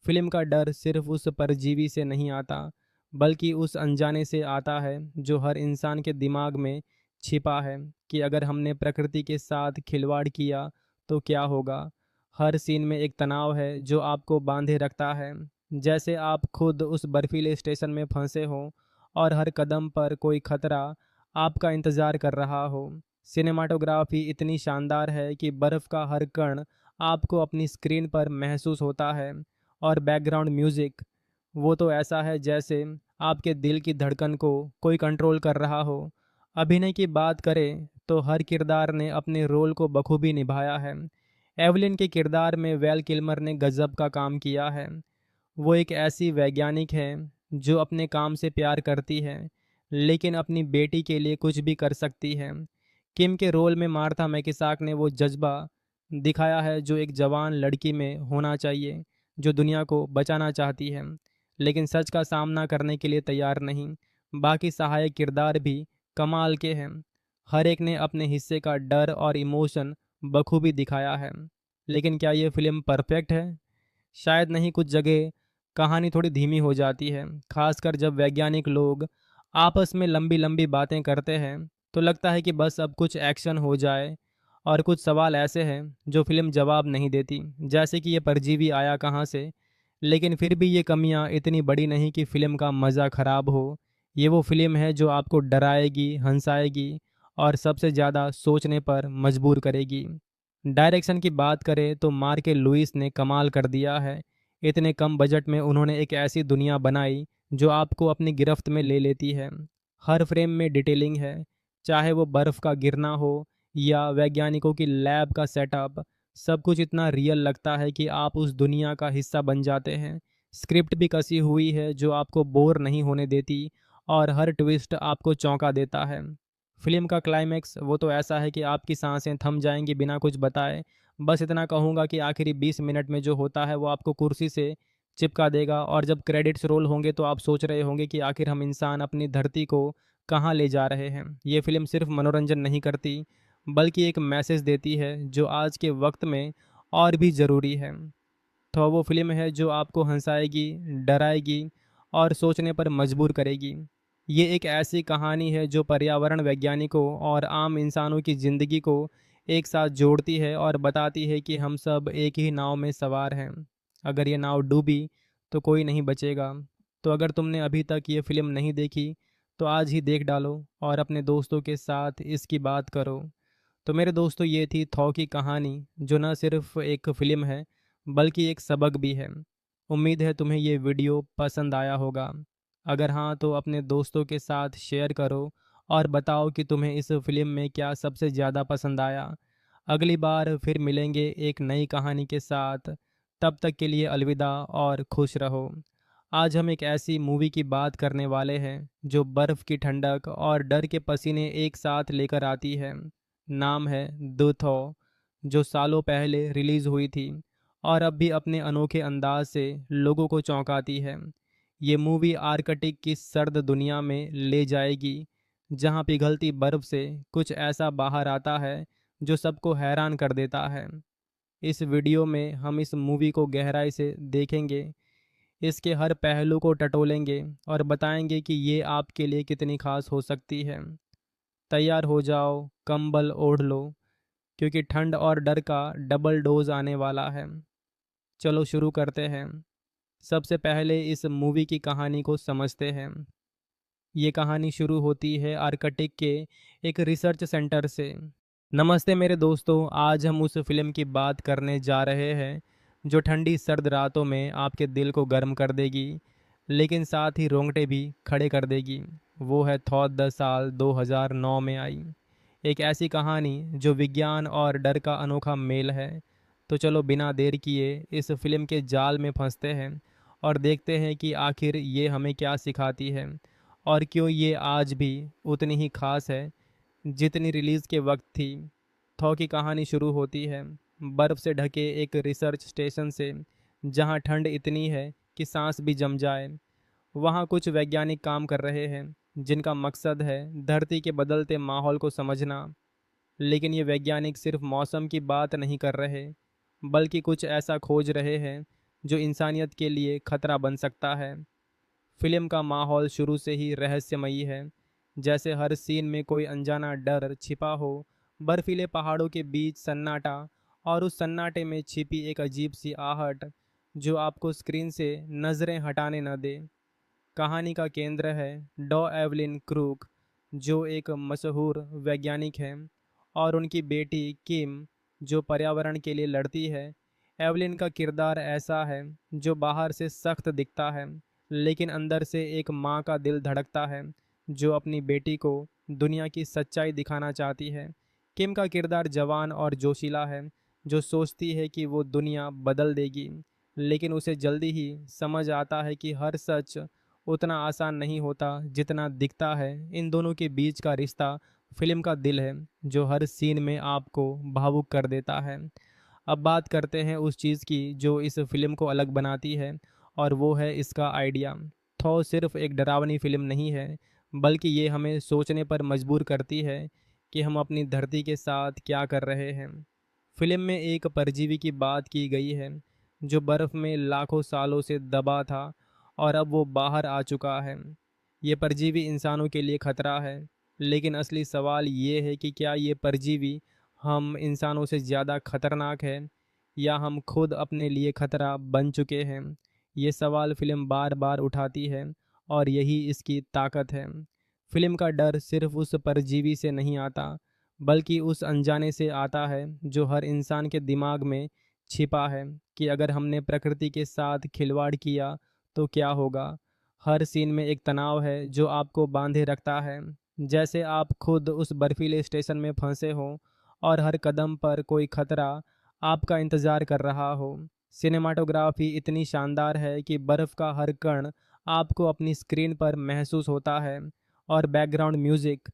S2: फिल्म का डर सिर्फ उस परजीवी से नहीं आता, बल्कि उस अनजाने से आता है जो हर इंसान के दिमाग में छिपा है, कि अगर हमने प्रकृति के साथ खिलवाड़ किया तो क्या होगा। हर सीन में एक तनाव है जो आपको बांधे रखता है, जैसे आप खुद उस बर्फीले स्टेशन में फंसे हों और हर कदम पर कोई खतरा आपका इंतज़ार कर रहा हो। सिनेमाटोग्राफी इतनी शानदार है कि बर्फ़ का हर कण आपको अपनी स्क्रीन पर महसूस होता है, और बैकग्राउंड म्यूज़िक वो तो ऐसा है जैसे आपके दिल की धड़कन को कोई कंट्रोल कर रहा हो। अभिनय की बात करें तो हर किरदार ने अपने रोल को बखूबी निभाया है। एवलिन के किरदार में वेल किल्मर ने गजब का काम किया है। वो एक ऐसी वैज्ञानिक है जो अपने काम से प्यार करती है, लेकिन अपनी बेटी के लिए कुछ भी कर सकती है। किम के रोल में मार्था मैकिसाक ने वो जज्बा दिखाया है जो एक जवान लड़की में होना चाहिए, जो दुनिया को बचाना चाहती है लेकिन सच का सामना करने के लिए तैयार नहीं। बाकी सहायक किरदार भी कमाल के हैं। हर एक ने अपने हिस्से का डर और इमोशन बखूबी दिखाया है। लेकिन क्या ये फिल्म परफेक्ट है? शायद नहीं। कुछ जगह कहानी थोड़ी धीमी हो जाती है, खासकर जब वैज्ञानिक लोग आपस में लंबी लंबी बातें करते हैं तो लगता है कि बस अब कुछ एक्शन हो जाए। और कुछ सवाल ऐसे हैं जो फिल्म जवाब नहीं देती, जैसे कि ये परजीवी आया कहाँ से। लेकिन फिर भी ये कमियां इतनी बड़ी नहीं कि फ़िल्म का मज़ा ख़राब हो। ये वो फिल्म है जो आपको डराएगी, हंसाएगी, और सबसे ज़्यादा सोचने पर मजबूर करेगी। डायरेक्शन की बात करें तो मार्के लुइस ने कमाल कर दिया है। इतने कम बजट में उन्होंने एक ऐसी दुनिया बनाई जो आपको अपनी गिरफ्त में ले लेती है। हर फ्रेम में डिटेलिंग है, चाहे वो बर्फ़ का गिरना हो या वैज्ञानिकों की लैब का सेटअप। सब कुछ इतना रियल लगता है कि आप उस दुनिया का हिस्सा बन जाते हैं। स्क्रिप्ट भी कसी हुई है जो आपको बोर नहीं होने देती, और हर ट्विस्ट आपको चौंका देता है। फिल्म का क्लाइमैक्स वो तो ऐसा है कि आपकी सांसें थम जाएंगी बिना कुछ बताए। बस इतना कहूँगा कि आखिरी 20 मिनट में जो होता है वो आपको कुर्सी से चिपका देगा, और जब क्रेडिट्स रोल होंगे तो आप सोच रहे होंगे कि आखिर हम इंसान अपनी धरती को कहाँ ले जा रहे हैं। ये फिल्म सिर्फ मनोरंजन नहीं करती, बल्कि एक मैसेज देती है जो आज के वक्त में और भी ज़रूरी है। तो वो फिल्म है जो आपको हंसाएगी, डराएगी, और सोचने पर मजबूर करेगी। ये एक ऐसी कहानी है जो पर्यावरण वैज्ञानिकों और आम इंसानों की ज़िंदगी को एक साथ जोड़ती है और बताती है कि हम सब एक ही नाव में सवार हैं। अगर ये नाव डूबी तो कोई नहीं बचेगा। तो अगर तुमने अभी तक ये फ़िल्म नहीं देखी तो आज ही देख डालो और अपने दोस्तों के साथ इसकी बात करो। तो मेरे दोस्तों, ये थी थॉ की कहानी, जो न सिर्फ एक फ़िल्म है बल्कि एक सबक भी है। उम्मीद है तुम्हें ये वीडियो पसंद आया होगा। अगर हाँ तो अपने दोस्तों के साथ शेयर करो और बताओ कि तुम्हें इस फ़िल्म में क्या सबसे ज़्यादा पसंद आया। अगली बार फिर मिलेंगे एक नई कहानी के साथ। तब तक के लिए अलविदा और खुश रहो। आज हम एक ऐसी मूवी की बात करने वाले हैं जो बर्फ़ की ठंडक और डर के पसीने एक साथ लेकर आती है। नाम है द थॉ, जो सालों पहले रिलीज़ हुई थी और अब भी अपने अनोखे अंदाज से लोगों को चौंकाती है। ये मूवी आर्कटिक की सर्द दुनिया में ले जाएगी, जहां पिघलती बर्फ से कुछ ऐसा बाहर आता है जो सबको हैरान कर देता है। इस वीडियो में हम इस मूवी को गहराई से देखेंगे, इसके हर पहलू को टटोलेंगे और बताएंगे कि ये आपके लिए कितनी खास हो सकती है। तैयार हो जाओ, कंबल ओढ़ लो, क्योंकि ठंड और डर का डबल डोज आने वाला है। चलो शुरू करते हैं। सबसे पहले इस मूवी की कहानी को समझते हैं। ये कहानी शुरू होती है आर्कटिक के एक रिसर्च सेंटर से। नमस्ते मेरे दोस्तों, आज हम उस फिल्म की बात करने जा रहे हैं जो ठंडी सर्द रातों में आपके दिल को गर्म कर देगी, लेकिन साथ ही रोंगटे भी खड़े कर देगी। वो है थॉ द साल 2009 में आई। एक ऐसी कहानी जो विज्ञान और डर का अनोखा मेल है। तो चलो बिना देर किए इस फिल्म के जाल में फंसते हैं और देखते हैं कि आखिर ये हमें क्या सिखाती है और क्यों ये आज भी उतनी ही खास है जितनी रिलीज़ के वक्त थी। थॉ की कहानी शुरू होती है बर्फ़ से ढके एक रिसर्च स्टेशन से, जहां ठंड इतनी है कि सांस भी जम जाए। वहां कुछ वैज्ञानिक काम कर रहे हैं जिनका मकसद है धरती के बदलते माहौल को समझना। लेकिन ये वैज्ञानिक सिर्फ मौसम की बात नहीं कर रहे, बल्कि कुछ ऐसा खोज रहे हैं जो इंसानियत के लिए खतरा बन सकता है। फिल्म का माहौल शुरू से ही रहस्यमयी है, जैसे हर सीन में कोई अनजाना डर छिपा हो। बर्फीले पहाड़ों के बीच सन्नाटा, और उस सन्नाटे में छिपी एक अजीब सी आहट जो आपको स्क्रीन से नज़रें हटाने न दे। कहानी का केंद्र है डॉ एवलिन क्रूक, जो एक मशहूर वैज्ञानिक हैं, और उनकी बेटी किम, जो पर्यावरण के लिए लड़ती है। एवलिन का किरदार ऐसा है जो बाहर से सख्त दिखता है, लेकिन अंदर से एक माँ का दिल धड़कता है जो अपनी बेटी को दुनिया की सच्चाई दिखाना चाहती है। किम का किरदार जवान और जोशीला है, जो सोचती है कि वो दुनिया बदल देगी, लेकिन उसे जल्दी ही समझ आता है कि हर सच उतना आसान नहीं होता जितना दिखता है। इन दोनों के बीच का रिश्ता फिल्म का दिल है, जो हर सीन में आपको भावुक कर देता है। अब बात करते हैं उस चीज़ की जो इस फिल्म को अलग बनाती है, और वो है इसका आइडिया। थॉ सिर्फ एक डरावनी फिल्म नहीं है, बल्कि ये हमें सोचने पर मजबूर करती है कि हम अपनी धरती के साथ क्या कर रहे हैं। फिल्म में एक परजीवी की बात की गई है जो बर्फ़ में लाखों सालों से दबा था और अब वो बाहर आ चुका है। ये परजीवी इंसानों के लिए खतरा है, लेकिन असली सवाल ये है कि क्या ये परजीवी हम इंसानों से ज़्यादा खतरनाक है, या हम खुद अपने लिए खतरा बन चुके हैं। ये सवाल फिल्म बार बार उठाती है, और यही इसकी ताकत है। फिल्म का डर सिर्फ उस परजीवी से नहीं आता, बल्कि उस अनजाने से आता है जो हर इंसान के दिमाग में छिपा है, कि अगर हमने प्रकृति के साथ खिलवाड़ किया तो क्या होगा। हर सीन में एक तनाव है जो आपको बांधे रखता है, जैसे आप खुद उस बर्फीले स्टेशन में फंसे हों और हर कदम पर कोई खतरा आपका इंतज़ार कर रहा हो। सिनेमाटोग्राफी इतनी शानदार है कि बर्फ़ का हर कण आपको अपनी स्क्रीन पर महसूस होता है, और बैकग्राउंड म्यूज़िक,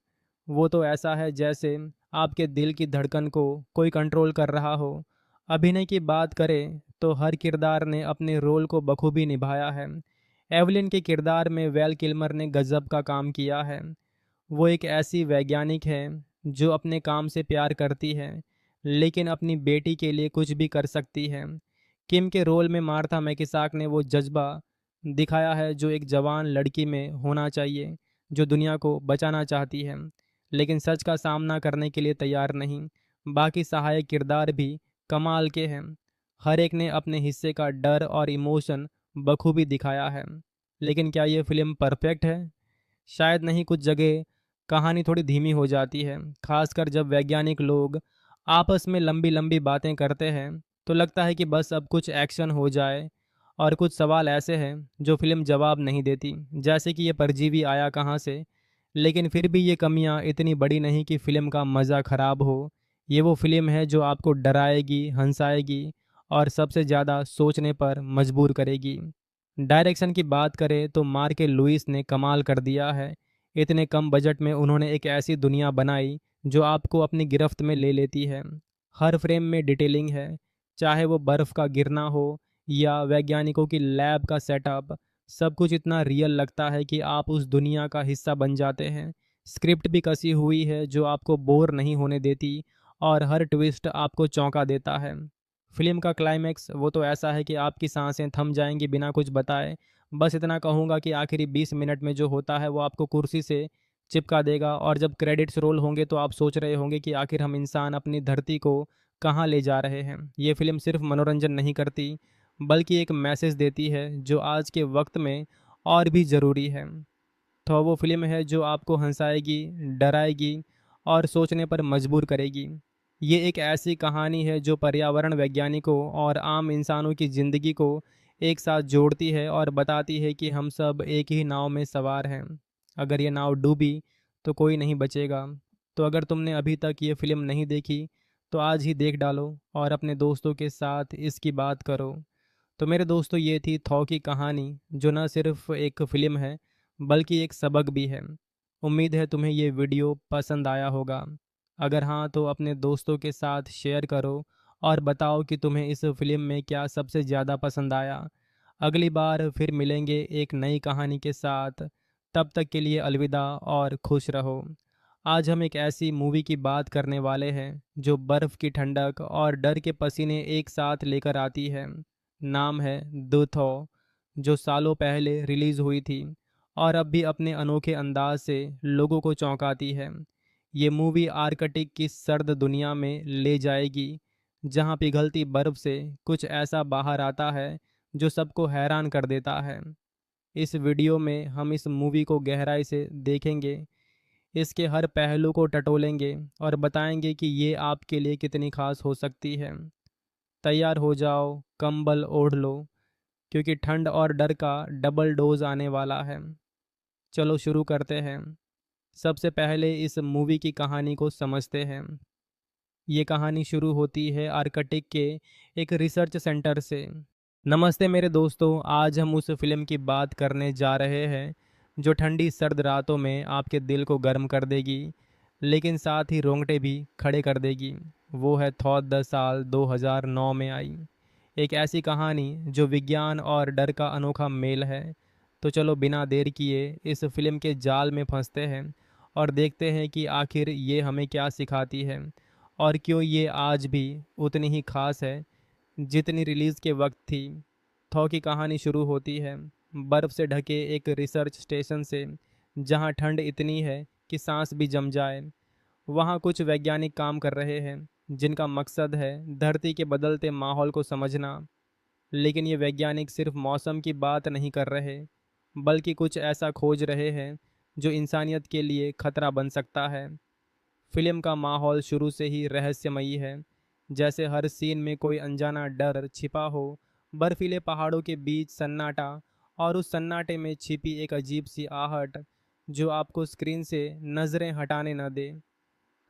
S2: वो तो ऐसा है जैसे आपके दिल की धड़कन को कोई कंट्रोल कर रहा हो। अभिनय की बात करें तो हर किरदार ने अपने रोल को बखूबी निभाया है। एवलिन के किरदार में वेल किल्मर ने गजब का काम किया है। वो एक ऐसी वैज्ञानिक है जो अपने काम से प्यार करती है, लेकिन अपनी बेटी के लिए कुछ भी कर सकती है। किम के रोल में मार्था मैकिसाक ने वो जज्बा दिखाया है जो एक जवान लड़की में होना चाहिए, जो दुनिया को बचाना चाहती है लेकिन सच का सामना करने के लिए तैयार नहीं। बाकी सहायक किरदार भी कमाल के हैं। हर एक ने अपने हिस्से का डर और इमोशन बखूबी दिखाया है। लेकिन क्या ये फिल्म परफेक्ट है? शायद नहीं। कुछ जगह कहानी थोड़ी धीमी हो जाती है, खासकर जब वैज्ञानिक लोग आपस में लंबी लंबी बातें करते हैं तो लगता है कि बस अब कुछ एक्शन हो जाए। और कुछ सवाल ऐसे हैं जो फिल्म जवाब नहीं देती, जैसे कि ये परजीवी आया कहाँ से। लेकिन फिर भी ये कमियां इतनी बड़ी नहीं कि फिल्म का मज़ा ख़राब हो। ये वो फिल्म है जो आपको डराएगी, हंसाएगी और सबसे ज़्यादा सोचने पर मजबूर करेगी। डायरेक्शन की बात करें तो मार्के लुइस ने कमाल कर दिया है। इतने कम बजट में उन्होंने एक ऐसी दुनिया बनाई जो आपको अपनी गिरफ्त में ले लेती है। हर फ्रेम में डिटेलिंग है, चाहे वो बर्फ़ का गिरना हो या वैज्ञानिकों की लैब का सेटअप। सब कुछ इतना रियल लगता है कि आप उस दुनिया का हिस्सा बन जाते हैं। स्क्रिप्ट भी कसी हुई है जो आपको बोर नहीं होने देती और हर ट्विस्ट आपको चौंका देता है। फिल्म का क्लाइमैक्स वो तो ऐसा है कि आपकी सांसें थम जाएंगी बिना कुछ बताए। बस इतना कहूँगा कि आखिरी 20 मिनट में जो होता है वो आपको कुर्सी से चिपका देगा, और जब क्रेडिट्स रोल होंगे तो आप सोच रहे होंगे कि आखिर हम इंसान अपनी धरती को कहाँ ले जा रहे हैं। ये फिल्म सिर्फ मनोरंजन नहीं करती, बल्कि एक मैसेज देती है जो आज के वक्त में और भी ज़रूरी है। तो वो फिल्म है जो आपको हंसाएगी, डराएगी और सोचने पर मजबूर करेगी। ये एक ऐसी कहानी है जो पर्यावरण वैज्ञानिकों और आम इंसानों की ज़िंदगी को एक साथ जोड़ती है और बताती है कि हम सब एक ही नाव में सवार हैं। अगर ये नाव डूबी तो कोई नहीं बचेगा। तो अगर तुमने अभी तक ये फिल्म नहीं देखी तो आज ही देख डालो और अपने दोस्तों के साथ इसकी बात करो। तो मेरे दोस्तों, ये थी थॉ की कहानी, जो न सिर्फ एक फ़िल्म है बल्कि एक सबक भी है। उम्मीद है तुम्हें ये वीडियो पसंद आया होगा। अगर हाँ तो अपने दोस्तों के साथ शेयर करो और बताओ कि तुम्हें इस फिल्म में क्या सबसे ज़्यादा पसंद आया। अगली बार फिर मिलेंगे एक नई कहानी के साथ। तब तक के लिए अलविदा और खुश रहो। आज हम एक ऐसी मूवी की बात करने वाले हैं जो बर्फ़ की ठंडक और डर के पसीने एक साथ लेकर आती है। नाम है द थॉ, जो सालों पहले रिलीज़ हुई थी और अब भी अपने अनोखे अंदाज से लोगों को चौंकाती है। ये मूवी आर्कटिक की सर्द दुनिया में ले जाएगी, जहां पिघलती बर्फ से कुछ ऐसा बाहर आता है जो सबको हैरान कर देता है। इस वीडियो में हम इस मूवी को गहराई से देखेंगे, इसके हर पहलू को टटोलेंगे और बताएंगे कि ये आपके लिए कितनी खास हो सकती है। तैयार हो जाओ, कंबल ओढ़ लो, क्योंकि ठंड और डर का डबल डोज आने वाला है। चलो शुरू करते हैं। सबसे पहले इस मूवी की कहानी को समझते हैं। ये कहानी शुरू होती है आर्कटिक के एक रिसर्च सेंटर से। नमस्ते मेरे दोस्तों, आज हम उस फिल्म की बात करने जा रहे हैं जो ठंडी सर्द रातों में आपके दिल को गर्म कर देगी, लेकिन साथ ही रोंगटे भी खड़े कर देगी। वो है थॉर द साल 2009 में आई, एक ऐसी कहानी जो विज्ञान और डर का अनोखा मेल है। तो चलो बिना देर किए इस फिल्म के जाल में फंसते हैं और देखते हैं कि आखिर ये हमें क्या सिखाती है और क्यों ये आज भी उतनी ही खास है जितनी रिलीज़ के वक्त थी। थॉ की कहानी शुरू होती है बर्फ़ से ढके एक रिसर्च स्टेशन से, जहां ठंड इतनी है कि सांस भी जम जाए। वहाँ कुछ वैज्ञानिक काम कर रहे हैं जिनका मकसद है धरती के बदलते माहौल को समझना। लेकिन ये वैज्ञानिक सिर्फ मौसम की बात नहीं कर रहे, बल्कि कुछ ऐसा खोज रहे हैं जो इंसानियत के लिए खतरा बन सकता है। फिल्म का माहौल शुरू से ही रहस्यमयी है, जैसे हर सीन में कोई अनजाना डर छिपा हो। बर्फीले पहाड़ों के बीच सन्नाटा, और उस सन्नाटे में छिपी एक अजीब सी आहट जो आपको स्क्रीन से नज़रें हटाने न दे।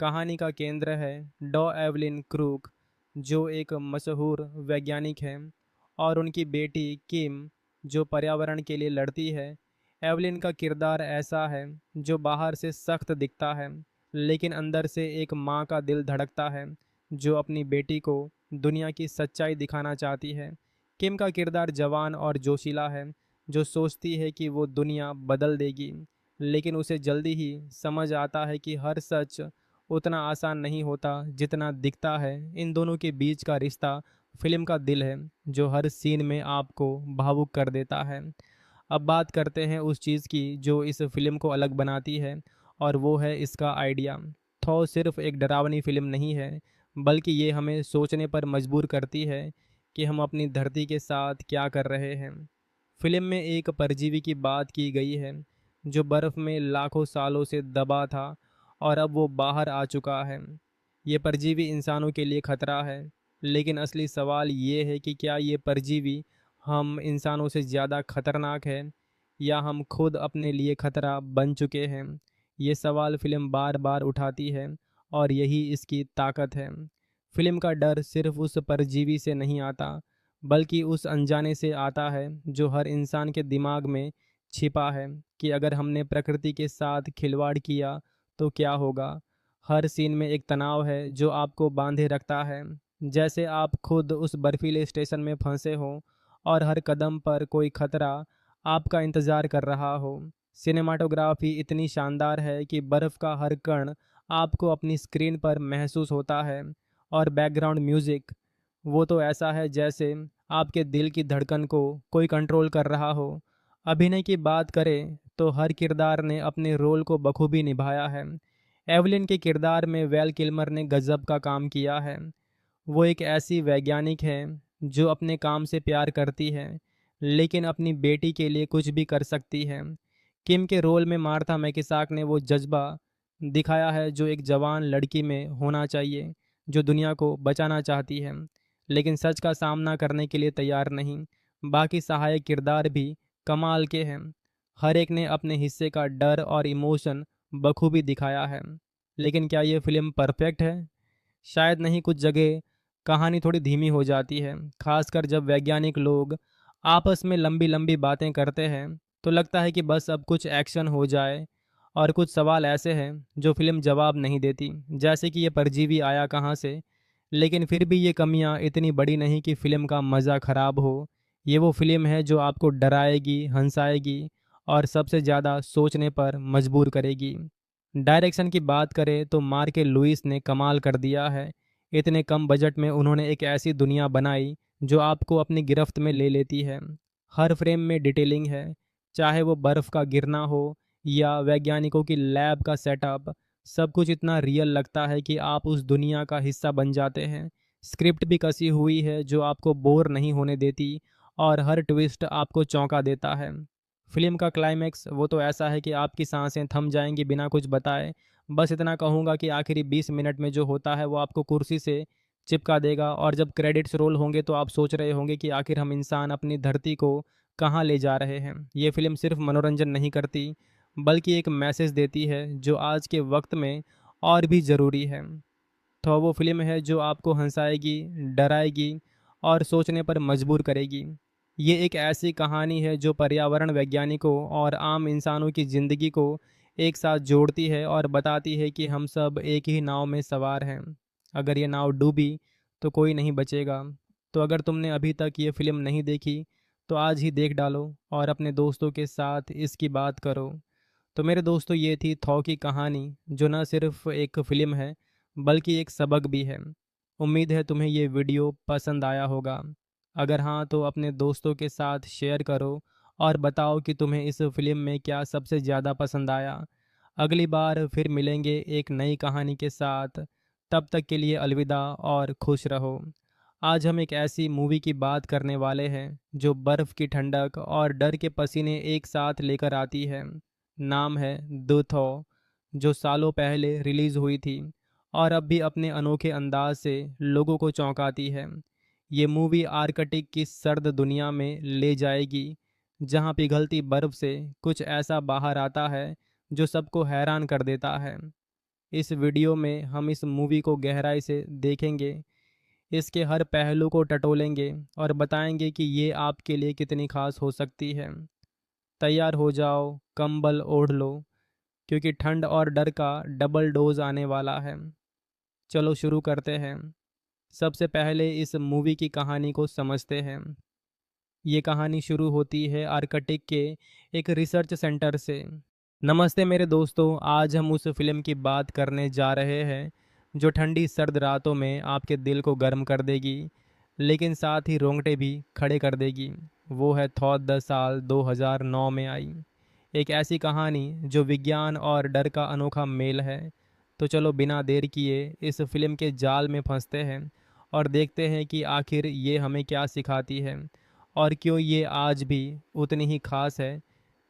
S2: कहानी का केंद्र है डॉ एवलिन क्रूक, जो एक मशहूर वैज्ञानिक हैं, और उनकी बेटी किम, जो पर्यावरण के लिए लड़ती है। एवलिन का किरदार ऐसा है जो बाहर से सख्त दिखता है, लेकिन अंदर से एक माँ का दिल धड़कता है जो अपनी बेटी को दुनिया की सच्चाई दिखाना चाहती है। किम का किरदार जवान और जोशीला है, जो सोचती है कि वो दुनिया बदल देगी, लेकिन उसे जल्दी ही समझ आता है कि हर सच उतना आसान नहीं होता जितना दिखता है। इन दोनों के बीच का रिश्ता फिल्म का दिल है जो हर सीन में आपको भावुक कर देता है। अब बात करते हैं उस चीज़ की जो इस फिल्म को अलग बनाती है, और वो है इसका आइडिया। थॉर सिर्फ एक डरावनी फिल्म नहीं है, बल्कि ये हमें सोचने पर मजबूर करती है कि हम अपनी धरती के साथ क्या कर रहे हैं। फिल्म में एक परजीवी की बात की गई है जो बर्फ़ में लाखों सालों से दबा था और अब वो बाहर आ चुका है। ये परजीवी इंसानों के लिए खतरा है, लेकिन असली सवाल ये है कि क्या ये परजीवी हम इंसानों से ज़्यादा खतरनाक है या हम खुद अपने लिए खतरा बन चुके हैं। ये सवाल फिल्म बार बार उठाती है और यही इसकी ताकत है। फिल्म का डर सिर्फ उस परजीवी से नहीं आता, बल्कि उस अनजाने से आता है जो हर इंसान के दिमाग में छिपा है कि अगर हमने प्रकृति के साथ खिलवाड़ किया तो क्या होगा। हर सीन में एक तनाव है जो आपको बांधे रखता है, जैसे आप खुद उस बर्फीले स्टेशन में फंसे हों और हर कदम पर कोई खतरा आपका इंतज़ार कर रहा हो। सिनेमाटोग्राफी इतनी शानदार है कि बर्फ़ का हर कण आपको अपनी स्क्रीन पर महसूस होता है, और बैकग्राउंड म्यूज़िक वो तो ऐसा है जैसे आपके दिल की धड़कन को कोई कंट्रोल कर रहा हो। अभिनय की बात करें तो हर किरदार ने अपने रोल को बखूबी निभाया है। एवलिन के किरदार में वेल किल्मर ने गजब का काम किया है। वो एक ऐसी वैज्ञानिक है जो अपने काम से प्यार करती है, लेकिन अपनी बेटी के लिए कुछ भी कर सकती है। किम के रोल में मार्था मैकिसाक ने वो जज्बा दिखाया है जो एक जवान लड़की में होना चाहिए, जो दुनिया को बचाना चाहती है लेकिन सच का सामना करने के लिए तैयार नहीं। बाकी सहायक किरदार भी कमाल के हैं। हर एक ने अपने हिस्से का डर और इमोशन बखूबी दिखाया है। लेकिन क्या ये फिल्म परफेक्ट है? शायद नहीं। कुछ जगह कहानी थोड़ी धीमी हो जाती है, खासकर जब वैज्ञानिक लोग आपस में लंबी लंबी बातें करते हैं तो लगता है कि बस अब कुछ एक्शन हो जाए। और कुछ सवाल ऐसे हैं जो फिल्म जवाब नहीं देती, जैसे कि ये परजीवी आया कहाँ से। लेकिन फिर भी ये कमियां इतनी बड़ी नहीं कि फ़िल्म का मज़ा ख़राब हो। ये वो फिल्म है जो आपको डराएगी, हंसाएगी और सबसे ज़्यादा सोचने पर मजबूर करेगी। डायरेक्शन की बात करें तो मार्के लुइस ने कमाल कर दिया है। इतने कम बजट में उन्होंने एक ऐसी दुनिया बनाई जो आपको अपनी गिरफ्त में ले लेती है। हर फ्रेम में डिटेलिंग है, चाहे वो बर्फ़ का गिरना हो या वैज्ञानिकों की लैब का सेटअप। सब कुछ इतना रियल लगता है कि आप उस दुनिया का हिस्सा बन जाते हैं। स्क्रिप्ट भी कसी हुई है जो आपको बोर नहीं होने देती, और हर ट्विस्ट आपको चौंका देता है। फिल्म का क्लाइमैक्स वो तो ऐसा है कि आपकी सांसें थम जाएंगी बिना कुछ बताए। बस इतना कहूँगा कि आखिरी 20 मिनट में जो होता है वो आपको कुर्सी से चिपका देगा, और जब क्रेडिट्स रोल होंगे तो आप सोच रहे होंगे कि आखिर हम इंसान अपनी धरती को कहाँ ले जा रहे हैं। ये फिल्म सिर्फ मनोरंजन नहीं करती, बल्कि एक मैसेज देती है जो आज के वक्त में और भी ज़रूरी है। तो वो फिल्म है जो आपको हंसाएगी, डराएगी और सोचने पर मजबूर करेगी। ये एक ऐसी कहानी है जो पर्यावरण वैज्ञानिकों और आम इंसानों की ज़िंदगी को एक साथ जोड़ती है और बताती है कि हम सब एक ही नाव में सवार हैं। अगर ये नाव डूबी तो कोई नहीं बचेगा। तो अगर तुमने अभी तक ये फिल्म नहीं देखी तो आज ही देख डालो और अपने दोस्तों के साथ इसकी बात करो। तो मेरे दोस्तों, ये थी थॉ की कहानी, जो न सिर्फ एक फ़िल्म है बल्कि एक सबक भी है। उम्मीद है तुम्हें ये वीडियो पसंद आया होगा। अगर हाँ तो अपने दोस्तों के साथ शेयर करो और बताओ कि तुम्हें इस फिल्म में क्या सबसे ज़्यादा पसंद आया। अगली बार फिर मिलेंगे एक नई कहानी के साथ। तब तक के लिए अलविदा और खुश रहो। आज हम एक ऐसी मूवी की बात करने वाले हैं जो बर्फ़ की ठंडक और डर के पसीने एक साथ लेकर आती है। नाम है द थॉ, जो सालों पहले रिलीज़ हुई थी और अब भी अपने अनोखे अंदाज से लोगों को चौंकाती है। ये मूवी आर्कटिक की सर्द दुनिया में ले जाएगी, जहां पिघलती बर्फ़ से कुछ ऐसा बाहर आता है जो सबको हैरान कर देता है। इस वीडियो में हम इस मूवी को गहराई से देखेंगे, इसके हर पहलू को टटोलेंगे और बताएंगे कि ये आपके लिए कितनी खास हो सकती है। तैयार हो जाओ, कंबल ओढ़ लो, क्योंकि ठंड और डर का डबल डोज आने वाला है। चलो शुरू करते हैं। सबसे पहले इस मूवी की कहानी को समझते हैं। ये कहानी शुरू होती है आर्कटिक के एक रिसर्च सेंटर से। नमस्ते मेरे दोस्तों, आज हम उस फिल्म की बात करने जा रहे हैं जो ठंडी सर्द रातों में आपके दिल को गर्म कर देगी, लेकिन साथ ही रोंगटे भी खड़े कर देगी। वो है थॉर द साल 2009 में आई। एक ऐसी कहानी जो विज्ञान और डर का अनोखा मेल है, तो चलो बिना देर किए इस फिल्म के जाल में फंसते हैं और देखते हैं कि आखिर ये हमें क्या सिखाती है और क्यों ये आज भी उतनी ही खास है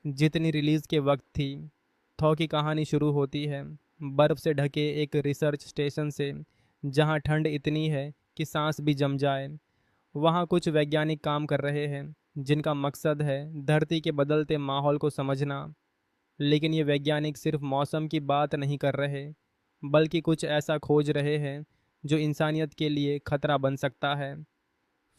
S2: जितनी रिलीज़ के वक्त थी। थॉ की कहानी शुरू होती है बर्फ़ से ढके एक रिसर्च स्टेशन से, जहाँ ठंड इतनी है कि सांस भी जम जाए। वहाँ कुछ वैज्ञानिक काम कर रहे हैं जिनका मकसद है धरती के बदलते माहौल को समझना। लेकिन ये वैज्ञानिक सिर्फ मौसम की बात नहीं कर रहे, बल्कि कुछ ऐसा खोज रहे हैं जो इंसानियत के लिए खतरा बन सकता है।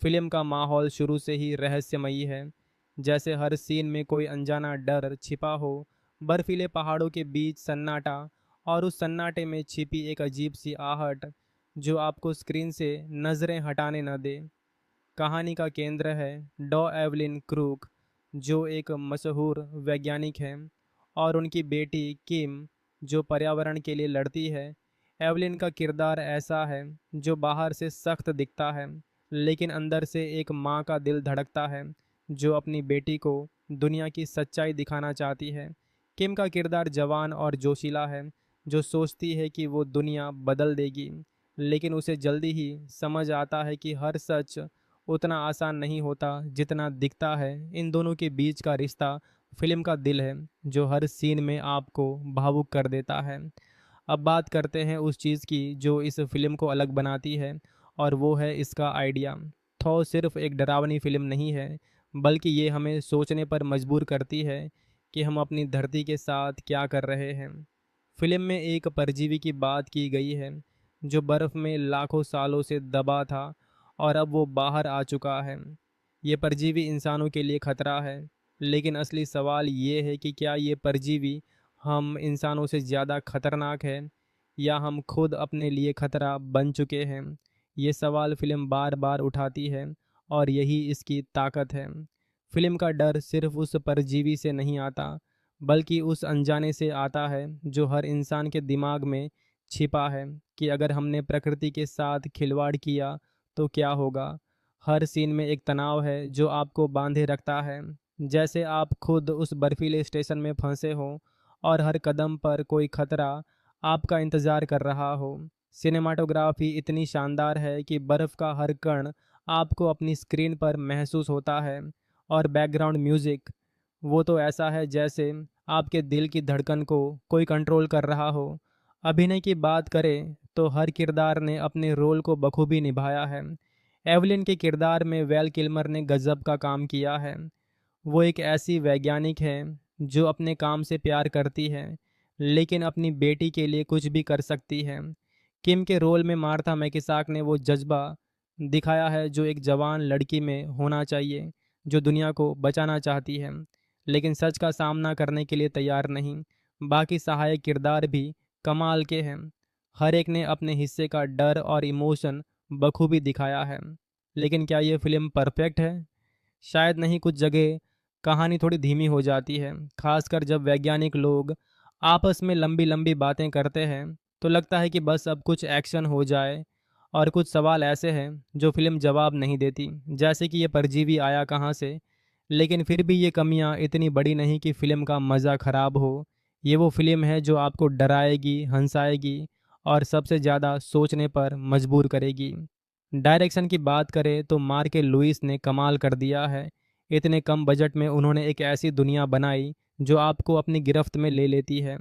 S2: फिल्म का माहौल शुरू से ही रहस्यमयी है, जैसे हर सीन में कोई अनजाना डर छिपा हो। बर्फीले पहाड़ों के बीच सन्नाटा, और उस सन्नाटे में छिपी एक अजीब सी आहट जो आपको स्क्रीन से नज़रें हटाने न दे। कहानी का केंद्र है डॉ एवलिन क्रूक, जो एक मशहूर वैज्ञानिक हैं, और उनकी बेटी किम, जो पर्यावरण के लिए लड़ती है। एवलिन का किरदार ऐसा है जो बाहर से सख्त दिखता है, लेकिन अंदर से एक माँ का दिल धड़कता है जो अपनी बेटी को दुनिया की सच्चाई दिखाना चाहती है। किम का किरदार जवान और जोशीला है, जो सोचती है कि वो दुनिया बदल देगी, लेकिन उसे जल्दी ही समझ आता है कि हर सच उतना आसान नहीं होता जितना दिखता है। इन दोनों के बीच का रिश्ता फिल्म का दिल है, जो हर सीन में आपको भावुक कर देता है। अब बात करते हैं उस चीज़ की जो इस फिल्म को अलग बनाती है, और वो है इसका आइडिया। थॉ सिर्फ एक डरावनी फिल्म नहीं है, बल्कि ये हमें सोचने पर मजबूर करती है कि हम अपनी धरती के साथ क्या कर रहे हैं। फिल्म में एक परजीवी की बात की गई है जो बर्फ़ में लाखों सालों से दबा था, और अब वो बाहर आ चुका है। ये परजीवी इंसानों के लिए खतरा है, लेकिन असली सवाल ये है कि क्या ये परजीवी हम इंसानों से ज़्यादा खतरनाक है, या हम खुद अपने लिए खतरा बन चुके हैं। ये सवाल फिल्म बार बार उठाती है, और यही इसकी ताकत है। फिल्म का डर सिर्फ उस परजीवी से नहीं आता, बल्कि उस अनजाने से आता है जो हर इंसान के दिमाग में छिपा है, कि अगर हमने प्रकृति के साथ खिलवाड़ किया तो क्या होगा। हर सीन में एक तनाव है जो आपको बांधे रखता है, जैसे आप खुद उस बर्फीले स्टेशन में फंसे हों और हर कदम पर कोई खतरा आपका इंतज़ार कर रहा हो। सिनेमाटोग्राफी इतनी शानदार है कि बर्फ़ का हर कण आपको अपनी स्क्रीन पर महसूस होता है, और बैकग्राउंड म्यूज़िक, वो तो ऐसा है जैसे आपके दिल की धड़कन को कोई कंट्रोल कर रहा हो। अभिनय की बात करें तो हर किरदार ने अपने रोल को बखूबी निभाया है। एवलिन के किरदार में वेल किल्मर ने गजब का काम किया है। वो एक ऐसी वैज्ञानिक है जो अपने काम से प्यार करती है, लेकिन अपनी बेटी के लिए कुछ भी कर सकती है। किम के रोल में मार्था मैकिसाक ने वो जज्बा दिखाया है जो एक जवान लड़की में होना चाहिए, जो दुनिया को बचाना चाहती है लेकिन सच का सामना करने के लिए तैयार नहीं। बाकी सहायक किरदार भी कमाल के हैं। हर एक ने अपने हिस्से का डर और इमोशन बखूबी दिखाया है। लेकिन क्या ये फिल्म परफेक्ट है? शायद नहीं। कुछ जगह कहानी थोड़ी धीमी हो जाती है, खासकर जब वैज्ञानिक लोग आपस में लंबी लंबी बातें करते हैं तो लगता है कि बस अब कुछ एक्शन हो जाए। और कुछ सवाल ऐसे हैं जो फिल्म जवाब नहीं देती, जैसे कि ये परजीवी आया कहाँ से। लेकिन फिर भी ये कमियां इतनी बड़ी नहीं कि फ़िल्म का मज़ा ख़राब हो। ये वो फिल्म है जो आपको डराएगी, हंसाएगी, और सबसे ज़्यादा सोचने पर मजबूर करेगी। डायरेक्शन की बात करें तो मार्के लुइस ने कमाल कर दिया है। इतने कम बजट में उन्होंने एक ऐसी दुनिया बनाई जो आपको अपनी गिरफ्त में ले लेती है।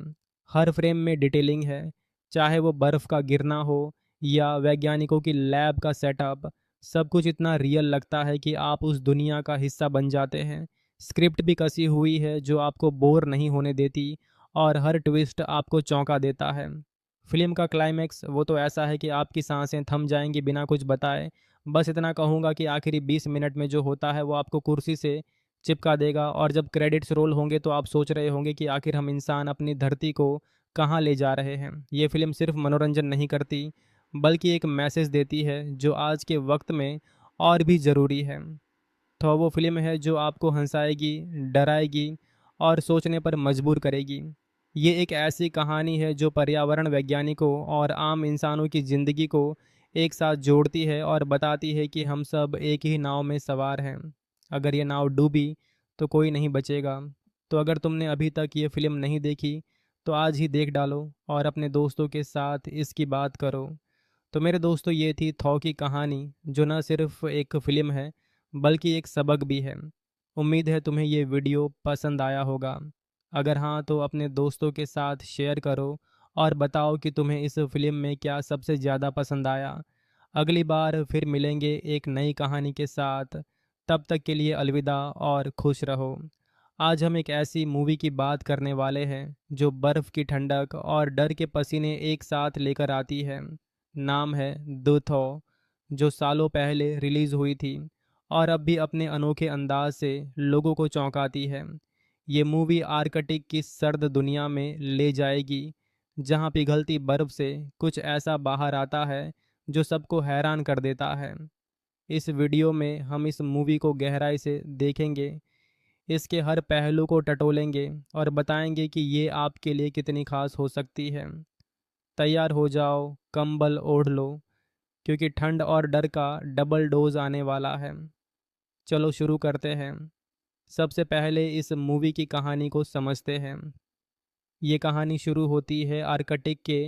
S2: हर फ्रेम में डिटेलिंग है, चाहे वो बर्फ़ का गिरना हो या वैज्ञानिकों की लैब का सेटअप। सब कुछ इतना रियल लगता है कि आप उस दुनिया का हिस्सा बन जाते हैं। स्क्रिप्ट भी कसी हुई है जो आपको बोर नहीं होने देती, और हर ट्विस्ट आपको चौंका देता है। फिल्म का क्लाइमैक्स वो तो ऐसा है कि आपकी सांसें थम जाएंगी बिना कुछ बताए। बस इतना कहूँगा कि आखिरी 20 मिनट में जो होता है वो आपको कुर्सी से चिपका देगा, और जब क्रेडिट्स रोल होंगे तो आप सोच रहे होंगे कि आखिर हम इंसान अपनी धरती को कहाँ ले जा रहे हैं। ये फिल्म सिर्फ मनोरंजन नहीं करती, बल्कि एक मैसेज देती है जो आज के वक्त में और भी ज़रूरी है। तो वो फिल्म है जो आपको हंसाएगी, डराएगी, और सोचने पर मजबूर करेगी। ये एक ऐसी कहानी है जो पर्यावरण वैज्ञानिकों और आम इंसानों की ज़िंदगी को एक साथ जोड़ती है, और बताती है कि हम सब एक ही नाव में सवार हैं। अगर ये नाव डूबी तो कोई नहीं बचेगा। तो अगर तुमने अभी तक ये फ़िल्म नहीं देखी तो आज ही देख डालो और अपने दोस्तों के साथ इसकी बात करो। तो मेरे दोस्तों, ये थी थॉ की कहानी, जो न सिर्फ एक फ़िल्म है बल्कि एक सबक भी है। उम्मीद है तुम्हें ये वीडियो पसंद आया होगा। अगर हाँ, तो अपने दोस्तों के साथ शेयर करो और बताओ कि तुम्हें इस फ़िल्म में क्या सबसे ज़्यादा पसंद आया। अगली बार फिर मिलेंगे एक नई कहानी के साथ। तब तक के लिए अलविदा और खुश रहो। आज हम एक ऐसी मूवी की बात करने वाले हैं जो बर्फ़ की ठंडक और डर के पसीने एक साथ लेकर आती है। नाम है द थॉ, जो सालों पहले रिलीज़ हुई थी और अब भी अपने अनोखे अंदाज से लोगों को चौंकाती है। ये मूवी आर्कटिक की सर्द दुनिया में ले जाएगी, जहां पिघलती बर्फ से कुछ ऐसा बाहर आता है जो सबको हैरान कर देता है। इस वीडियो में हम इस मूवी को गहराई से देखेंगे, इसके हर पहलू को टटोलेंगे और बताएंगे कि ये आपके लिए कितनी खास हो सकती है। तैयार हो जाओ, कंबल ओढ़ लो, क्योंकि ठंड और डर का डबल डोज आने वाला है। चलो शुरू करते हैं। सबसे पहले इस मूवी की कहानी को समझते हैं। ये कहानी शुरू होती है आर्कटिक के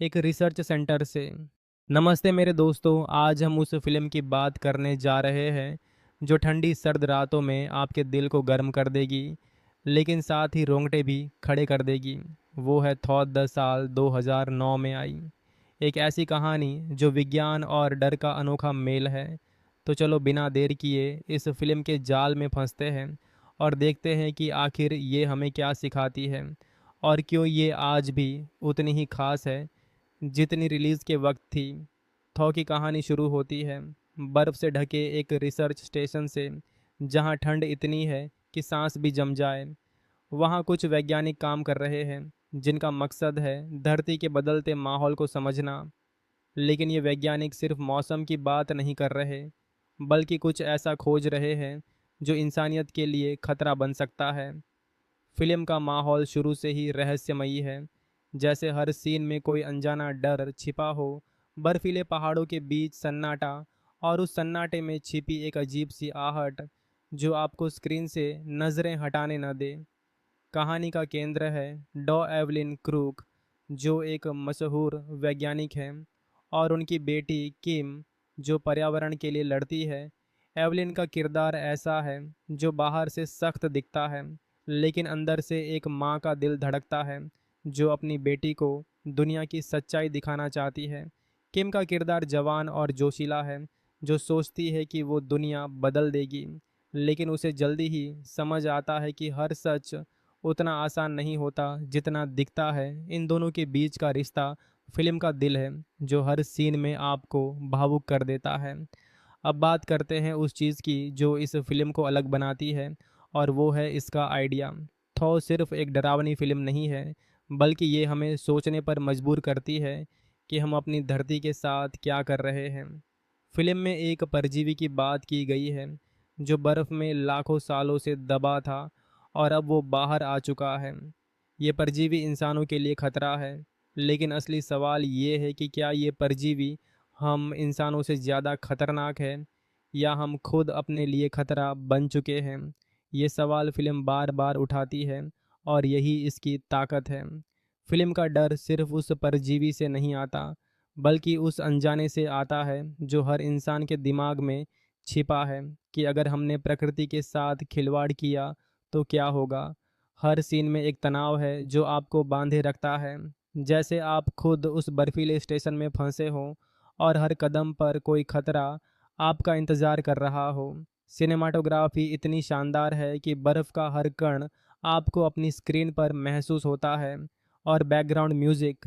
S2: एक रिसर्च सेंटर से। नमस्ते मेरे दोस्तों, आज हम उस फिल्म की बात करने जा रहे हैं जो ठंडी सर्द रातों में आपके दिल को गर्म कर देगी, लेकिन साथ ही रोंगटे भी खड़े कर देगी। वो है थॉर द साल 2009 में आई, एक ऐसी कहानी जो विज्ञान और डर का अनोखा मेल है। तो चलो बिना देर किए इस फिल्म के जाल में फंसते हैं और देखते हैं कि आखिर ये हमें क्या सिखाती है और क्यों ये आज भी उतनी ही खास है जितनी रिलीज़ के वक्त थी। थॉ की कहानी शुरू होती है बर्फ़ से ढके एक रिसर्च स्टेशन से, जहां ठंड इतनी है कि सांस भी जम जाए। वहाँ कुछ वैज्ञानिक काम कर रहे हैं जिनका मकसद है धरती के बदलते माहौल को समझना। लेकिन ये वैज्ञानिक सिर्फ मौसम की बात नहीं कर रहे, बल्कि कुछ ऐसा खोज रहे हैं जो इंसानियत के लिए खतरा बन सकता है। फिल्म का माहौल शुरू से ही रहस्यमयी है, जैसे हर सीन में कोई अनजाना डर छिपा हो। बर्फीले पहाड़ों के बीच सन्नाटा, और उस सन्नाटे में छिपी एक अजीब सी आहट जो आपको स्क्रीन से नज़रें हटाने न दे। कहानी का केंद्र है डॉ एवलिन क्रूक, जो एक मशहूर वैज्ञानिक हैं, और उनकी बेटी किम, जो पर्यावरण के लिए लड़ती है। एवलिन का किरदार ऐसा है जो बाहर से सख्त दिखता है, लेकिन अंदर से एक माँ का दिल धड़कता है जो अपनी बेटी को दुनिया की सच्चाई दिखाना चाहती है। किम का किरदार जवान और जोशीला है, जो सोचती है कि वो दुनिया बदल देगी, लेकिन उसे जल्दी ही समझ आता है कि हर सच उतना आसान नहीं होता जितना दिखता है। इन दोनों के बीच का रिश्ता फिल्म का दिल है, जो हर सीन में आपको भावुक कर देता है। अब बात करते हैं उस चीज़ की जो इस फिल्म को अलग बनाती है, और वो है इसका आइडिया। थॉ सिर्फ एक डरावनी फिल्म नहीं है, बल्कि ये हमें सोचने पर मजबूर करती है कि हम अपनी धरती के साथ क्या कर रहे हैं। फिल्म में एक परजीवी की बात की गई है जो बर्फ़ में लाखों सालों से दबा था और अब वो बाहर आ चुका है। ये परजीवी इंसानों के लिए खतरा है, लेकिन असली सवाल ये है कि क्या ये परजीवी हम इंसानों से ज़्यादा खतरनाक है, या हम खुद अपने लिए खतरा बन चुके हैं। ये सवाल फिल्म बार बार उठाती है, और यही इसकी ताकत है। फिल्म का डर सिर्फ उस परजीवी से नहीं आता, बल्कि उस अनजाने से आता है जो हर इंसान के दिमाग में छिपा है, कि अगर हमने प्रकृति के साथ खिलवाड़ किया तो क्या होगा। हर सीन में एक तनाव है जो आपको बांधे रखता है, जैसे आप खुद उस बर्फीले स्टेशन में फंसे हों और हर कदम पर कोई खतरा आपका इंतज़ार कर रहा हो। सिनेमाटोग्राफी इतनी शानदार है कि बर्फ़ का हर कण आपको अपनी स्क्रीन पर महसूस होता है, और बैकग्राउंड म्यूज़िक,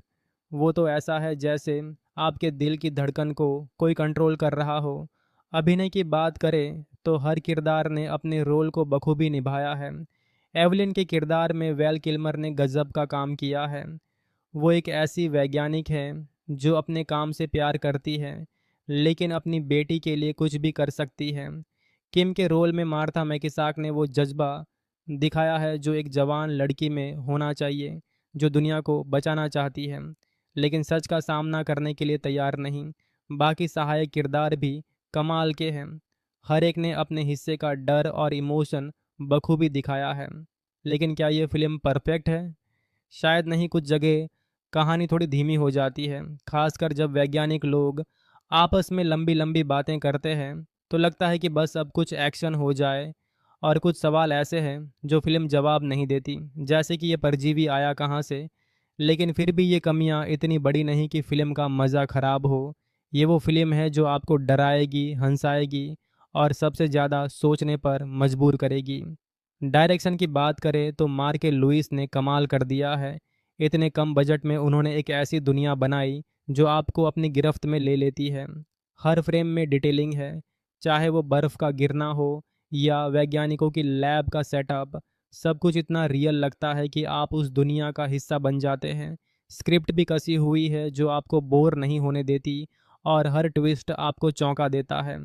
S2: वो तो ऐसा है जैसे आपके दिल की धड़कन को कोई कंट्रोल कर रहा हो। अभिनय की बात करें तो हर किरदार ने अपने रोल को बखूबी निभाया है। एवलिन के किरदार में वेल किल्मर ने गजब का काम किया है। वो एक ऐसी वैज्ञानिक है जो अपने काम से प्यार करती है, लेकिन अपनी बेटी के लिए कुछ भी कर सकती है। किम के रोल में मार्था मैकिसाक ने वो जज्बा दिखाया है जो एक जवान लड़की में होना चाहिए, जो दुनिया को बचाना चाहती है लेकिन सच का सामना करने के लिए तैयार नहीं। बाकी सहायक किरदार भी कमाल के हैं। हर एक ने अपने हिस्से का डर और इमोशन बखूबी दिखाया है। लेकिन क्या ये फिल्म परफेक्ट है? शायद नहीं, कुछ जगह कहानी थोड़ी धीमी हो जाती है, खासकर जब वैज्ञानिक लोग आपस में लंबी लंबी बातें करते हैं। तो लगता है कि बस अब कुछ एक्शन हो जाए। और कुछ सवाल ऐसे हैं जो फिल्म जवाब नहीं देती, जैसे कि ये परजीवी आया कहाँ से। लेकिन फिर भी ये कमियां इतनी बड़ी नहीं कि फिल्म का मज़ा ख़राब हो। ये वो फिल्म है जो आपको डराएगी, हंसाएगी और सबसे ज़्यादा सोचने पर मजबूर करेगी। डायरेक्शन की बात करें तो मार्के लुइस ने कमाल कर दिया है। इतने कम बजट में उन्होंने एक ऐसी दुनिया बनाई जो आपको अपनी गिरफ्त में ले लेती है। हर फ्रेम में डिटेलिंग है, चाहे वो बर्फ़ का गिरना हो या वैज्ञानिकों की लैब का सेटअप। सब कुछ इतना रियल लगता है कि आप उस दुनिया का हिस्सा बन जाते हैं। स्क्रिप्ट भी कसी हुई है जो आपको बोर नहीं होने देती और हर ट्विस्ट आपको चौंका देता है।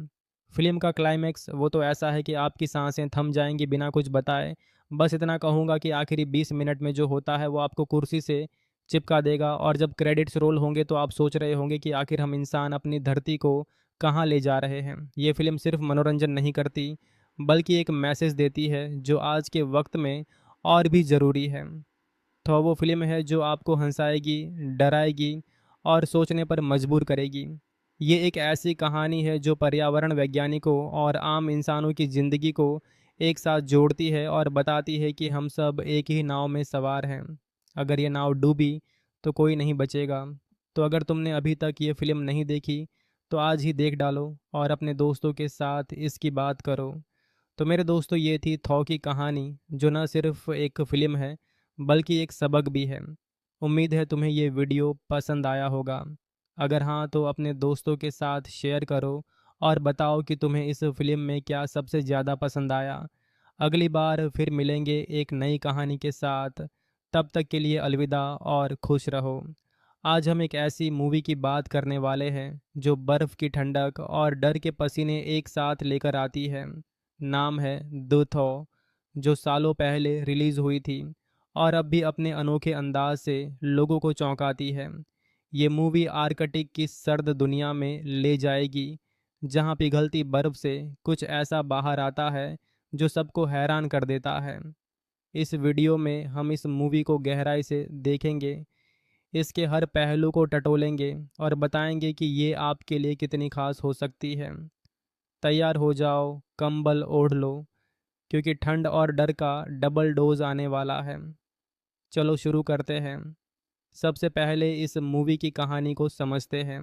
S2: फिल्म का क्लाइमैक्स वो तो ऐसा है कि आपकी सांसें थम जाएंगी बिना कुछ बताए। बस इतना कहूँगा कि आखिरी 20 मिनट में जो होता है वो आपको कुर्सी से चिपका देगा, और जब क्रेडिट्स रोल होंगे तो आप सोच रहे होंगे कि आखिर हम इंसान अपनी धरती को कहाँ ले जा रहे हैं। ये फिल्म सिर्फ मनोरंजन नहीं करती, बल्कि एक मैसेज देती है जो आज के वक्त में और भी ज़रूरी है। तो वो फिल्म है जो आपको हंसाएगी, डराएगी और सोचने पर मजबूर करेगी। ये एक ऐसी कहानी है जो पर्यावरण वैज्ञानिकों और आम इंसानों की ज़िंदगी को एक साथ जोड़ती है और बताती है कि हम सब एक ही नाव में सवार हैं। अगर ये नाव डूबी तो कोई नहीं बचेगा। तो अगर तुमने अभी तक ये फिल्म नहीं देखी तो आज ही देख डालो और अपने दोस्तों के साथ इसकी बात करो। तो मेरे दोस्तों, ये थी थॉ की कहानी, जो न सिर्फ एक फ़िल्म है बल्कि एक सबक भी है। उम्मीद है तुम्हें ये वीडियो पसंद आया होगा। अगर हाँ तो अपने दोस्तों के साथ शेयर करो और बताओ कि तुम्हें इस फिल्म में क्या सबसे ज़्यादा पसंद आया। अगली बार फिर मिलेंगे एक नई कहानी के साथ। तब तक के लिए अलविदा और खुश रहो। आज हम एक ऐसी मूवी की बात करने वाले हैं जो बर्फ़ की ठंडक और डर के पसीने एक साथ लेकर आती है। नाम है द थॉ, जो सालों पहले रिलीज़ हुई थी और अब भी अपने अनोखे अंदाज से लोगों को चौंकाती है। ये मूवी आर्कटिक की सर्द दुनिया में ले जाएगी, जहां पिघलती बर्फ़ से कुछ ऐसा बाहर आता है जो सबको हैरान कर देता है। इस वीडियो में हम इस मूवी को गहराई से देखेंगे, इसके हर पहलू को टटोलेंगे और बताएंगे कि ये आपके लिए कितनी खास हो सकती है। तैयार हो जाओ, कंबल ओढ़ लो, क्योंकि ठंड और डर का डबल डोज आने वाला है। चलो शुरू करते हैं। सबसे पहले इस मूवी की कहानी को समझते हैं।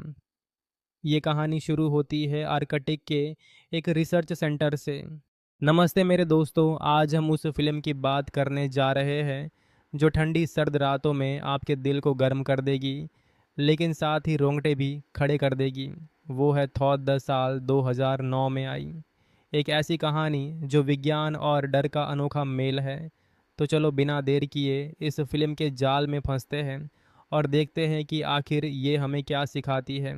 S2: ये कहानी शुरू होती है आर्कटिक के एक रिसर्च सेंटर से। नमस्ते मेरे दोस्तों, आज हम उस फिल्म की बात करने जा रहे हैं जो ठंडी सर्द रातों में आपके दिल को गर्म कर देगी, लेकिन साथ ही रोंगटे भी खड़े कर देगी। वो है थॉर द साल 2009 में आई, एक ऐसी कहानी जो विज्ञान और डर का अनोखा मेल है। तो चलो बिना देर किए इस फिल्म के जाल में फंसते हैं और देखते हैं कि आखिर ये हमें क्या सिखाती है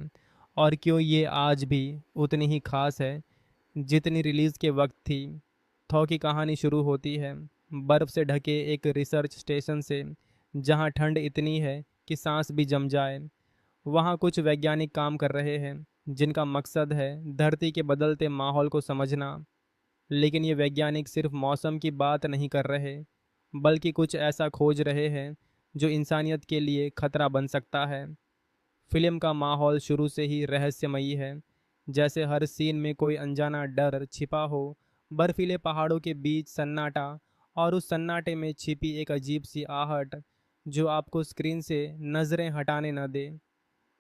S2: और क्यों ये आज भी उतनी ही खास है जितनी रिलीज़ के वक्त थी। थॉ की कहानी शुरू होती है बर्फ़ से ढके एक रिसर्च स्टेशन से, जहां ठंड इतनी है कि सांस भी जम जाए। वहां कुछ वैज्ञानिक काम कर रहे हैं जिनका मकसद है धरती के बदलते माहौल को समझना। लेकिन ये वैज्ञानिक सिर्फ मौसम की बात नहीं कर रहे, बल्कि कुछ ऐसा खोज रहे हैं जो इंसानियत के लिए खतरा बन सकता है। फिल्म का माहौल शुरू से ही रहस्यमयी है, जैसे हर सीन में कोई अनजाना डर छिपा हो। बर्फीले पहाड़ों के बीच सन्नाटा, और उस सन्नाटे में छिपी एक अजीब सी आहट जो आपको स्क्रीन से नज़रें हटाने न दे।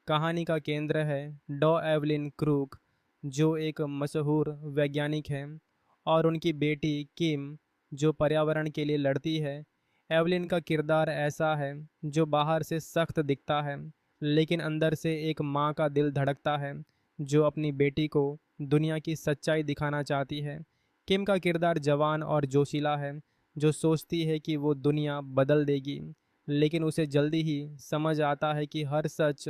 S2: कहानी का केंद्र है डॉ एवलिन क्रूक, जो एक मशहूर वैज्ञानिक हैं, और उनकी बेटी किम, जो पर्यावरण के लिए लड़ती है। एवलिन का किरदार ऐसा है जो बाहर से सख्त दिखता है, लेकिन अंदर से एक माँ का दिल धड़कता है जो अपनी बेटी को दुनिया की सच्चाई दिखाना चाहती है। किम का किरदार जवान और जोशीला है, जो सोचती है कि वो दुनिया बदल देगी, लेकिन उसे जल्दी ही समझ आता है कि हर सच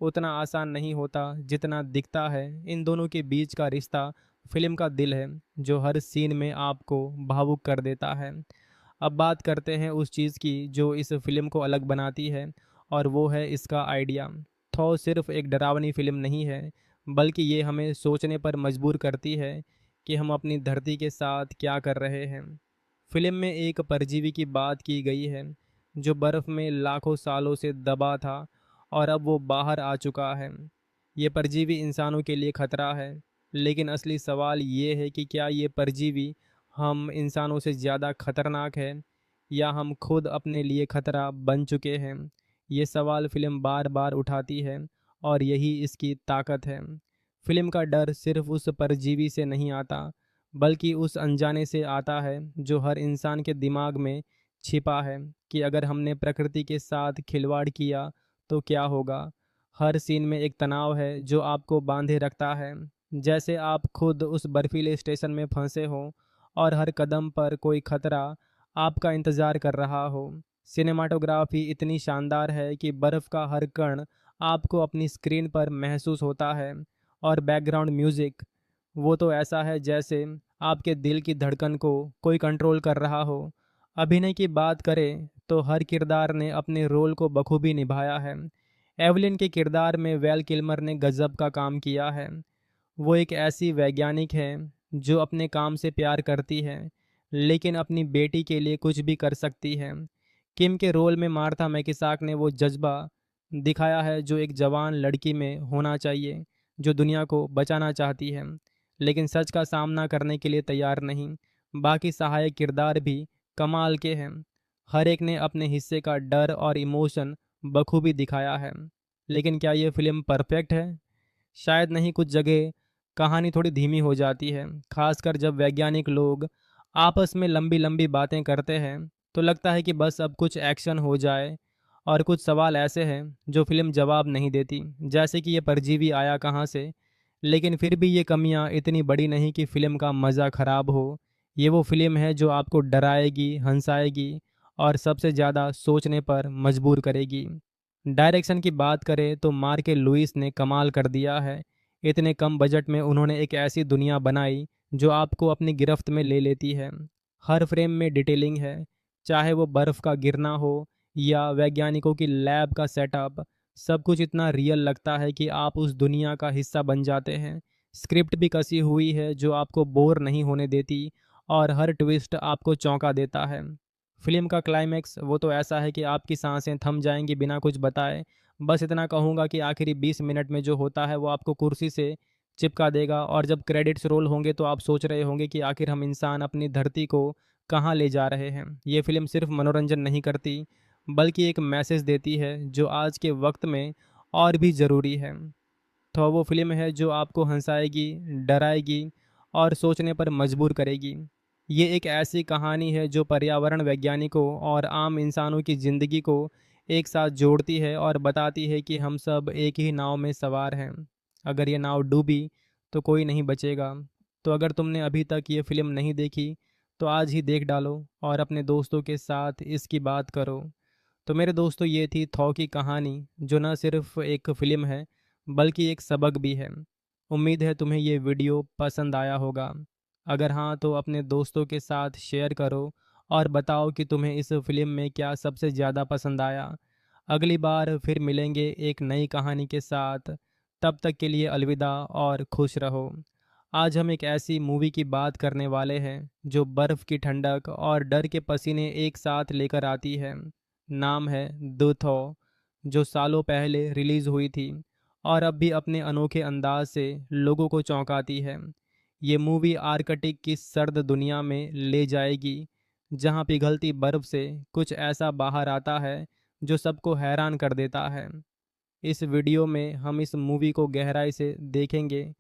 S2: उतना आसान नहीं होता जितना दिखता है। इन दोनों के बीच का रिश्ता फिल्म का दिल है जो हर सीन में आपको भावुक कर देता है। अब बात करते हैं उस चीज़ की जो इस फिल्म को अलग बनाती है, और वो है इसका आइडिया। थॉ सिर्फ एक डरावनी फिल्म नहीं है, बल्कि ये हमें सोचने पर मजबूर करती है कि हम अपनी धरती के साथ क्या कर रहे हैं। फिल्म में एक परजीवी की बात की गई है जो बर्फ़ में लाखों सालों से दबा था और अब वो बाहर आ चुका है। ये परजीवी इंसानों के लिए खतरा है, लेकिन असली सवाल ये है कि क्या ये परजीवी हम इंसानों से ज़्यादा खतरनाक है, या हम खुद अपने लिए खतरा बन चुके हैं। ये सवाल फ़िल्म बार बार उठाती है, और यही इसकी ताकत है। फ़िल्म का डर सिर्फ उस परजीवी से नहीं आता, बल्कि उस अनजाने से आता है जो हर इंसान के दिमाग में छिपा है, कि अगर हमने प्रकृति के साथ खिलवाड़ किया तो क्या होगा। हर सीन में एक तनाव है जो आपको बांधे रखता है, जैसे आप खुद उस बर्फीले स्टेशन में फंसे हो और हर कदम पर कोई खतरा आपका इंतज़ार कर रहा हो। सिनेमाटोग्राफी इतनी शानदार है कि बर्फ़ का हर कण आपको अपनी स्क्रीन पर महसूस होता है, और बैकग्राउंड म्यूज़िक, वो तो ऐसा है जैसे आपके दिल की धड़कन को कोई कंट्रोल कर रहा हो। अभिनय की बात करें तो हर किरदार ने अपने रोल को बखूबी निभाया है। एवलिन के किरदार में वैल किल्मर ने गजब का काम किया है। वो एक ऐसी वैज्ञानिक है जो अपने काम से प्यार करती है, लेकिन अपनी बेटी के लिए कुछ भी कर सकती है। किम के रोल में मार्था मैकिसाक ने वो जज्बा दिखाया है जो एक जवान लड़की में होना चाहिए, जो दुनिया को बचाना चाहती है लेकिन सच का सामना करने के लिए तैयार नहीं। बाकी सहायक किरदार भी कमाल के हैं। हर एक ने अपने हिस्से का डर और इमोशन बखूबी दिखाया है। लेकिन क्या ये फिल्म परफेक्ट है? शायद नहीं। कुछ जगह कहानी थोड़ी धीमी हो जाती है, खासकर जब वैज्ञानिक लोग आपस में लंबी लंबी बातें करते हैं तो लगता है कि बस अब कुछ एक्शन हो जाए। और कुछ सवाल ऐसे हैं जो फिल्म जवाब नहीं देती, जैसे कि ये परजीवी आया कहाँ से। लेकिन फिर भी ये कमियां इतनी बड़ी नहीं कि फ़िल्म का मज़ा ख़राब हो। ये वो फिल्म है जो आपको डराएगी, हंसाएगी और सबसे ज़्यादा सोचने पर मजबूर करेगी। डायरेक्शन की बात करें तो मार्के लुइस ने कमाल कर दिया है। इतने कम बजट में उन्होंने एक ऐसी दुनिया बनाई जो आपको अपनी गिरफ्त में ले लेती है। हर फ्रेम में डिटेलिंग है, चाहे वो बर्फ़ का गिरना हो या वैज्ञानिकों की लैब का सेटअप। सब कुछ इतना रियल लगता है कि आप उस दुनिया का हिस्सा बन जाते हैं। स्क्रिप्ट भी कसी हुई है जो आपको बोर नहीं होने देती, और हर ट्विस्ट आपको चौंका देता है। फिल्म का क्लाइमैक्स वो तो ऐसा है कि आपकी सांसें थम जाएंगी बिना कुछ बताए। बस इतना कहूँगा कि आखिरी 20 मिनट में जो होता है वो आपको कुर्सी से चिपका देगा, और जब क्रेडिट्स रोल होंगे तो आप सोच रहे होंगे कि आखिर हम इंसान अपनी धरती को कहाँ ले जा रहे हैं। ये फिल्म सिर्फ मनोरंजन नहीं करती, बल्कि एक मैसेज देती है जो आज के वक्त में और भी ज़रूरी है। तो वो फिल्म है जो आपको हंसाएगी, डराएगी और सोचने पर मजबूर करेगी। ये एक ऐसी कहानी है जो पर्यावरण वैज्ञानिकों और आम इंसानों की ज़िंदगी को एक साथ जोड़ती है और बताती है कि हम सब एक ही नाव में सवार हैं। अगर ये नाव डूबी तो कोई नहीं बचेगा। तो अगर तुमने अभी तक ये फिल्म नहीं देखी तो आज ही देख डालो और अपने दोस्तों के साथ इसकी बात करो। तो मेरे दोस्तों, ये थी थॉ की कहानी, जो न सिर्फ एक फ़िल्म है बल्कि एक सबक भी है। उम्मीद है तुम्हें ये वीडियो पसंद आया होगा। अगर हाँ तो अपने दोस्तों के साथ शेयर करो और बताओ कि तुम्हें इस फिल्म में क्या सबसे ज़्यादा पसंद आया। अगली बार फिर मिलेंगे एक नई कहानी के साथ। तब तक के लिए अलविदा और खुश रहो। आज हम एक ऐसी मूवी की बात करने वाले हैं जो बर्फ़ की ठंडक और डर के पसीने एक साथ लेकर आती है। नाम है द थॉ, जो सालों पहले रिलीज़ हुई थी और अब भी अपने अनोखे अंदाज से लोगों को चौंकाती है। ये मूवी आर्कटिक की सर्द दुनिया में ले जाएगी, जहाँ पिघलती बर्फ़ से कुछ ऐसा बाहर आता है जो सबको हैरान कर देता है। इस वीडियो में हम इस मूवी को गहराई से देखेंगे,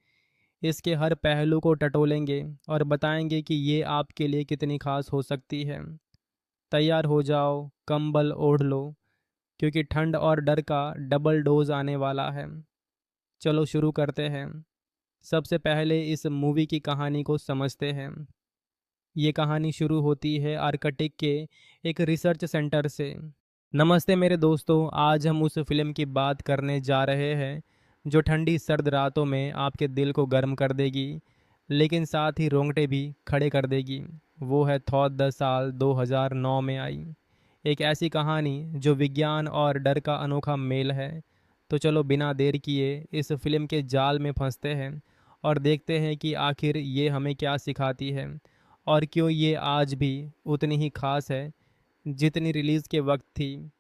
S2: इसके हर पहलू को टटोलेंगे और बताएंगे कि ये आपके लिए कितनी खास हो सकती है। तैयार हो जाओ, कंबल ओढ़ लो, क्योंकि ठंड और डर का डबल डोज आने वाला है। चलो शुरू करते हैं। सबसे पहले इस मूवी की कहानी को समझते हैं। ये कहानी शुरू होती है आर्कटिक के एक रिसर्च सेंटर से। नमस्ते मेरे दोस्तों, आज हम उस फिल्म की बात करने जा रहे हैं जो ठंडी सर्द रातों में आपके दिल को गर्म कर देगी, लेकिन साथ ही रोंगटे भी खड़े कर देगी। वो है थॉर द साल 2009 में आई। एक ऐसी कहानी जो विज्ञान और डर का अनोखा मेल है। तो चलो बिना देर किए इस फिल्म के जाल में फंसते हैं और देखते हैं कि आखिर ये हमें क्या सिखाती है और क्यों ये आज भी उतनी ही खास है जितनी रिलीज़ के वक्त थी।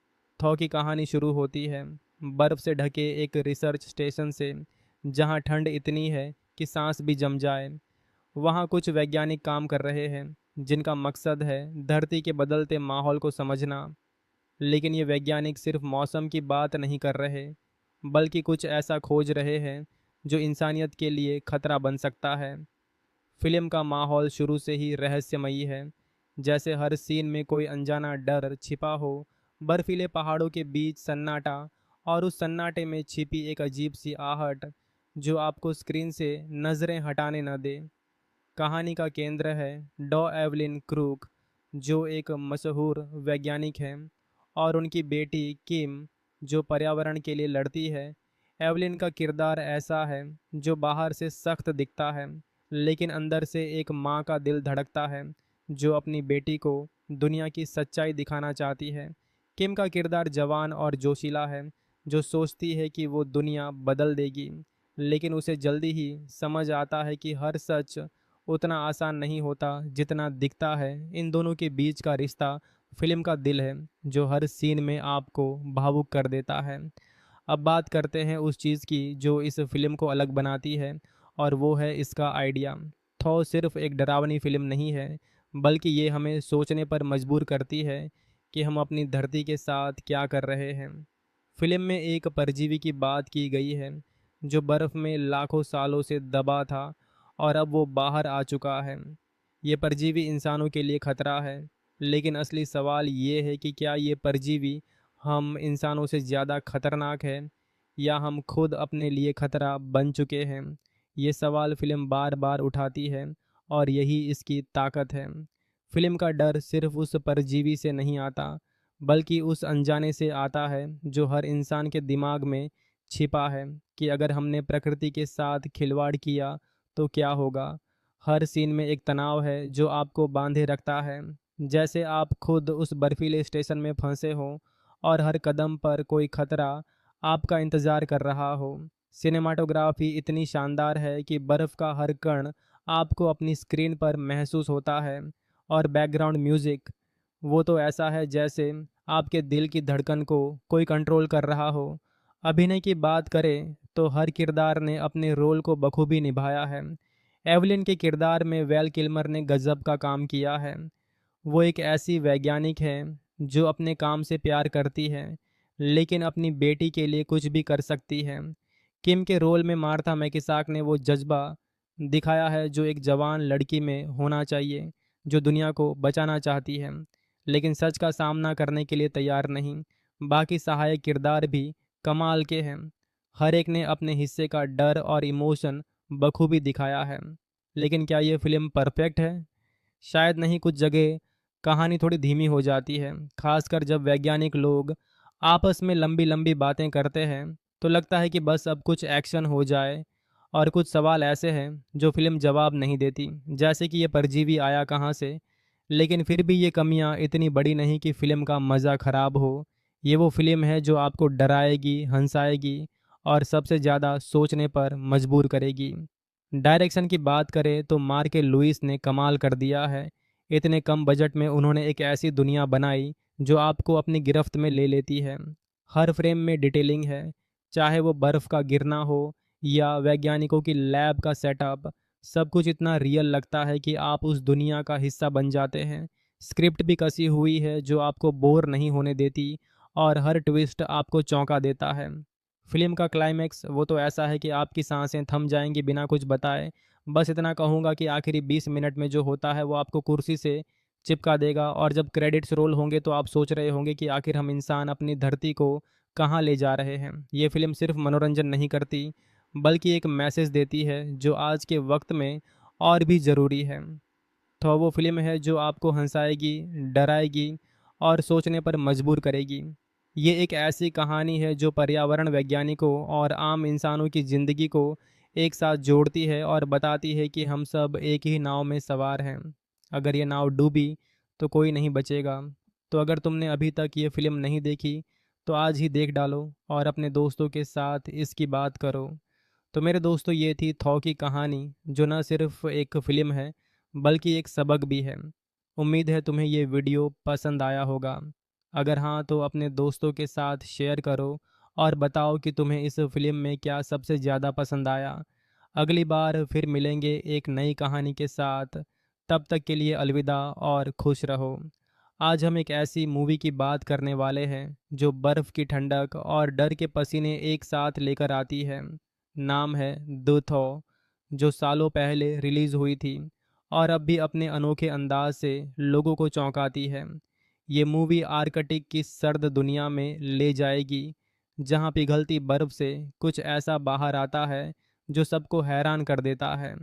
S2: थॉ की कहानी शुरू होती है बर्फ़ से ढके एक रिसर्च स्टेशन से, जहां ठंड इतनी है कि सांस भी जम जाए। वहां कुछ वैज्ञानिक काम कर रहे हैं जिनका मकसद है धरती के बदलते माहौल को समझना। लेकिन ये वैज्ञानिक सिर्फ मौसम की बात नहीं कर रहे, बल्कि कुछ ऐसा खोज रहे हैं जो इंसानियत के लिए खतरा बन सकता है। फिल्म का माहौल शुरू से ही रहस्यमयी है, जैसे हर सीन में कोई अनजाना डर छिपा हो। बर्फीले पहाड़ों के बीच सन्नाटा, और उस सन्नाटे में छिपी एक अजीब सी आहट जो आपको स्क्रीन से नज़रें हटाने न दे। कहानी का केंद्र है डॉ एवलिन क्रूक, जो एक मशहूर वैज्ञानिक हैं, और उनकी बेटी किम, जो पर्यावरण के लिए लड़ती है। एवलिन का किरदार ऐसा है जो बाहर से सख्त दिखता है, लेकिन अंदर से एक माँ का दिल धड़कता है जो अपनी बेटी को दुनिया की सच्चाई दिखाना चाहती है। किम का किरदार जवान और जोशीला है, जो सोचती है कि वो दुनिया बदल देगी, लेकिन उसे जल्दी ही समझ आता है कि हर सच उतना आसान नहीं होता जितना दिखता है। इन दोनों के बीच का रिश्ता फिल्म का दिल है, जो हर सीन में आपको भावुक कर देता है। अब बात करते हैं उस चीज़ की जो इस फिल्म को अलग बनाती है, और वो है इसका आइडिया। थॉ सिर्फ एक डरावनी फिल्म नहीं है, बल्कि ये हमें सोचने पर मजबूर करती है कि हम अपनी धरती के साथ क्या कर रहे हैं। फिल्म में एक परजीवी की बात की गई है जो बर्फ़ में लाखों सालों से दबा था, और अब वो बाहर आ चुका है। ये परजीवी इंसानों के लिए खतरा है, लेकिन असली सवाल ये है कि क्या ये परजीवी हम इंसानों से ज़्यादा खतरनाक है, या हम खुद अपने लिए खतरा बन चुके हैं। ये सवाल फिल्म बार बार उठाती है, और यही इसकी ताकत है। फिल्म का डर सिर्फ उस परजीवी से नहीं आता, बल्कि उस अनजाने से आता है जो हर इंसान के दिमाग में छिपा है, कि अगर हमने प्रकृति के साथ खिलवाड़ किया तो क्या होगा। हर सीन में एक तनाव है जो आपको बांधे रखता है, जैसे आप खुद उस बर्फीले स्टेशन में फंसे हों और हर कदम पर कोई खतरा आपका इंतज़ार कर रहा हो। सिनेमाटोग्राफी इतनी शानदार है कि बर्फ़ का हर कण आपको अपनी स्क्रीन पर महसूस होता है, और बैकग्राउंड म्यूज़िक, वो तो ऐसा है जैसे आपके दिल की धड़कन को कोई कंट्रोल कर रहा हो। अभिनय की बात करें तो हर किरदार ने अपने रोल को बखूबी निभाया है। एवलिन के किरदार में वेल किल्मर ने गजब का काम किया है। वो एक ऐसी वैज्ञानिक है जो अपने काम से प्यार करती है, लेकिन अपनी बेटी के लिए कुछ भी कर सकती है। किम के रोल में मार्था मैकिसाक ने वो जज्बा दिखाया है जो एक जवान लड़की में होना चाहिए, जो दुनिया को बचाना चाहती है, लेकिन सच का सामना करने के लिए तैयार नहीं। बाकी सहायक किरदार भी कमाल के हैं। हर एक ने अपने हिस्से का डर और इमोशन बखूबी दिखाया है। लेकिन क्या ये फिल्म परफेक्ट है? शायद नहीं। कुछ जगह कहानी थोड़ी धीमी हो जाती है, खासकर जब वैज्ञानिक लोग आपस में लंबी लंबी बातें करते हैं, तो लगता है कि बस अब कुछ एक्शन हो जाए। और कुछ सवाल ऐसे हैं जो फिल्म जवाब नहीं देती, जैसे कि ये परजीवी आया कहाँ से। लेकिन फिर भी ये कमियां इतनी बड़ी नहीं कि फ़िल्म का मज़ा ख़राब हो। ये वो फिल्म है जो आपको डराएगी, हंसाएगी, और सबसे ज़्यादा सोचने पर मजबूर करेगी। डायरेक्शन की बात करें तो मार्के लुइस ने कमाल कर दिया है। इतने कम बजट में उन्होंने एक ऐसी दुनिया बनाई जो आपको अपनी गिरफ्त में ले लेती है। हर फ्रेम में डिटेलिंग है, चाहे वो बर्फ़ का गिरना हो या वैज्ञानिकों की लैब का सेटअप। सब कुछ इतना रियल लगता है कि आप उस दुनिया का हिस्सा बन जाते हैं। स्क्रिप्ट भी कसी हुई है जो आपको बोर नहीं होने देती, और हर ट्विस्ट आपको चौंका देता है। फिल्म का क्लाइमैक्स वो तो ऐसा है कि आपकी सांसें थम जाएंगी बिना कुछ बताए। बस इतना कहूँगा कि आखिरी 20 मिनट में जो होता है वो आपको कुर्सी से चिपका देगा, और जब क्रेडिट्स रोल होंगे तो आप सोच रहे होंगे कि आखिर हम इंसान अपनी धरती को कहाँ ले जा रहे हैं। ये फिल्म सिर्फ मनोरंजन नहीं करती, बल्कि एक मैसेज देती है जो आज के वक्त में और भी ज़रूरी है। तो वो फिल्म है जो आपको हंसाएगी, डराएगी, और सोचने पर मजबूर करेगी। ये एक ऐसी कहानी है जो पर्यावरण वैज्ञानिकों और आम इंसानों की ज़िंदगी को एक साथ जोड़ती है, और बताती है कि हम सब एक ही नाव में सवार हैं। अगर ये नाव डूबी तो कोई नहीं बचेगा। तो अगर तुमने अभी तक ये फिल्म नहीं देखी, तो आज ही देख डालो और अपने दोस्तों के साथ इसकी बात करो। तो मेरे दोस्तों, ये थी थॉ की कहानी, जो न सिर्फ एक फ़िल्म है, बल्कि एक सबक भी है। उम्मीद है तुम्हें ये वीडियो पसंद आया होगा। अगर हाँ तो अपने दोस्तों के साथ शेयर करो और बताओ कि तुम्हें इस फिल्म में क्या सबसे ज़्यादा पसंद आया। अगली बार फिर मिलेंगे एक नई कहानी के साथ। तब तक के लिए अलविदा और खुश रहो। आज हम एक ऐसी मूवी की बात करने वाले हैं जो बर्फ़ की ठंडक और डर के पसीने एक साथ लेकर आती है। नाम है द थॉ, जो सालों पहले रिलीज़ हुई थी और अब भी अपने अनोखे अंदाज से लोगों को चौंकाती है। ये मूवी आर्कटिक की सर्द दुनिया में ले जाएगी, जहाँ पिघलती बर्फ से कुछ ऐसा बाहर आता है जो सबको हैरान कर देता है।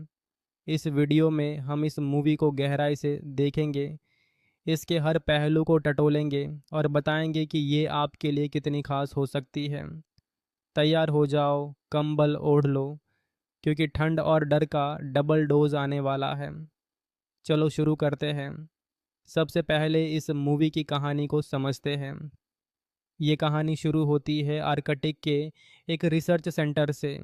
S2: इस वीडियो में हम इस मूवी को गहराई से देखेंगे, इसके हर पहलू को टटोलेंगे और बताएंगे कि ये आपके लिए कितनी खास हो सकती है। तैयार हो जाओ, कंबल ओढ़ लो, क्योंकि ठंड और डर का डबल डोज आने वाला है। चलो शुरू करते हैं। सबसे पहले इस मूवी की कहानी को समझते हैं। ये कहानी शुरू होती है आर्कटिक के एक रिसर्च सेंटर से।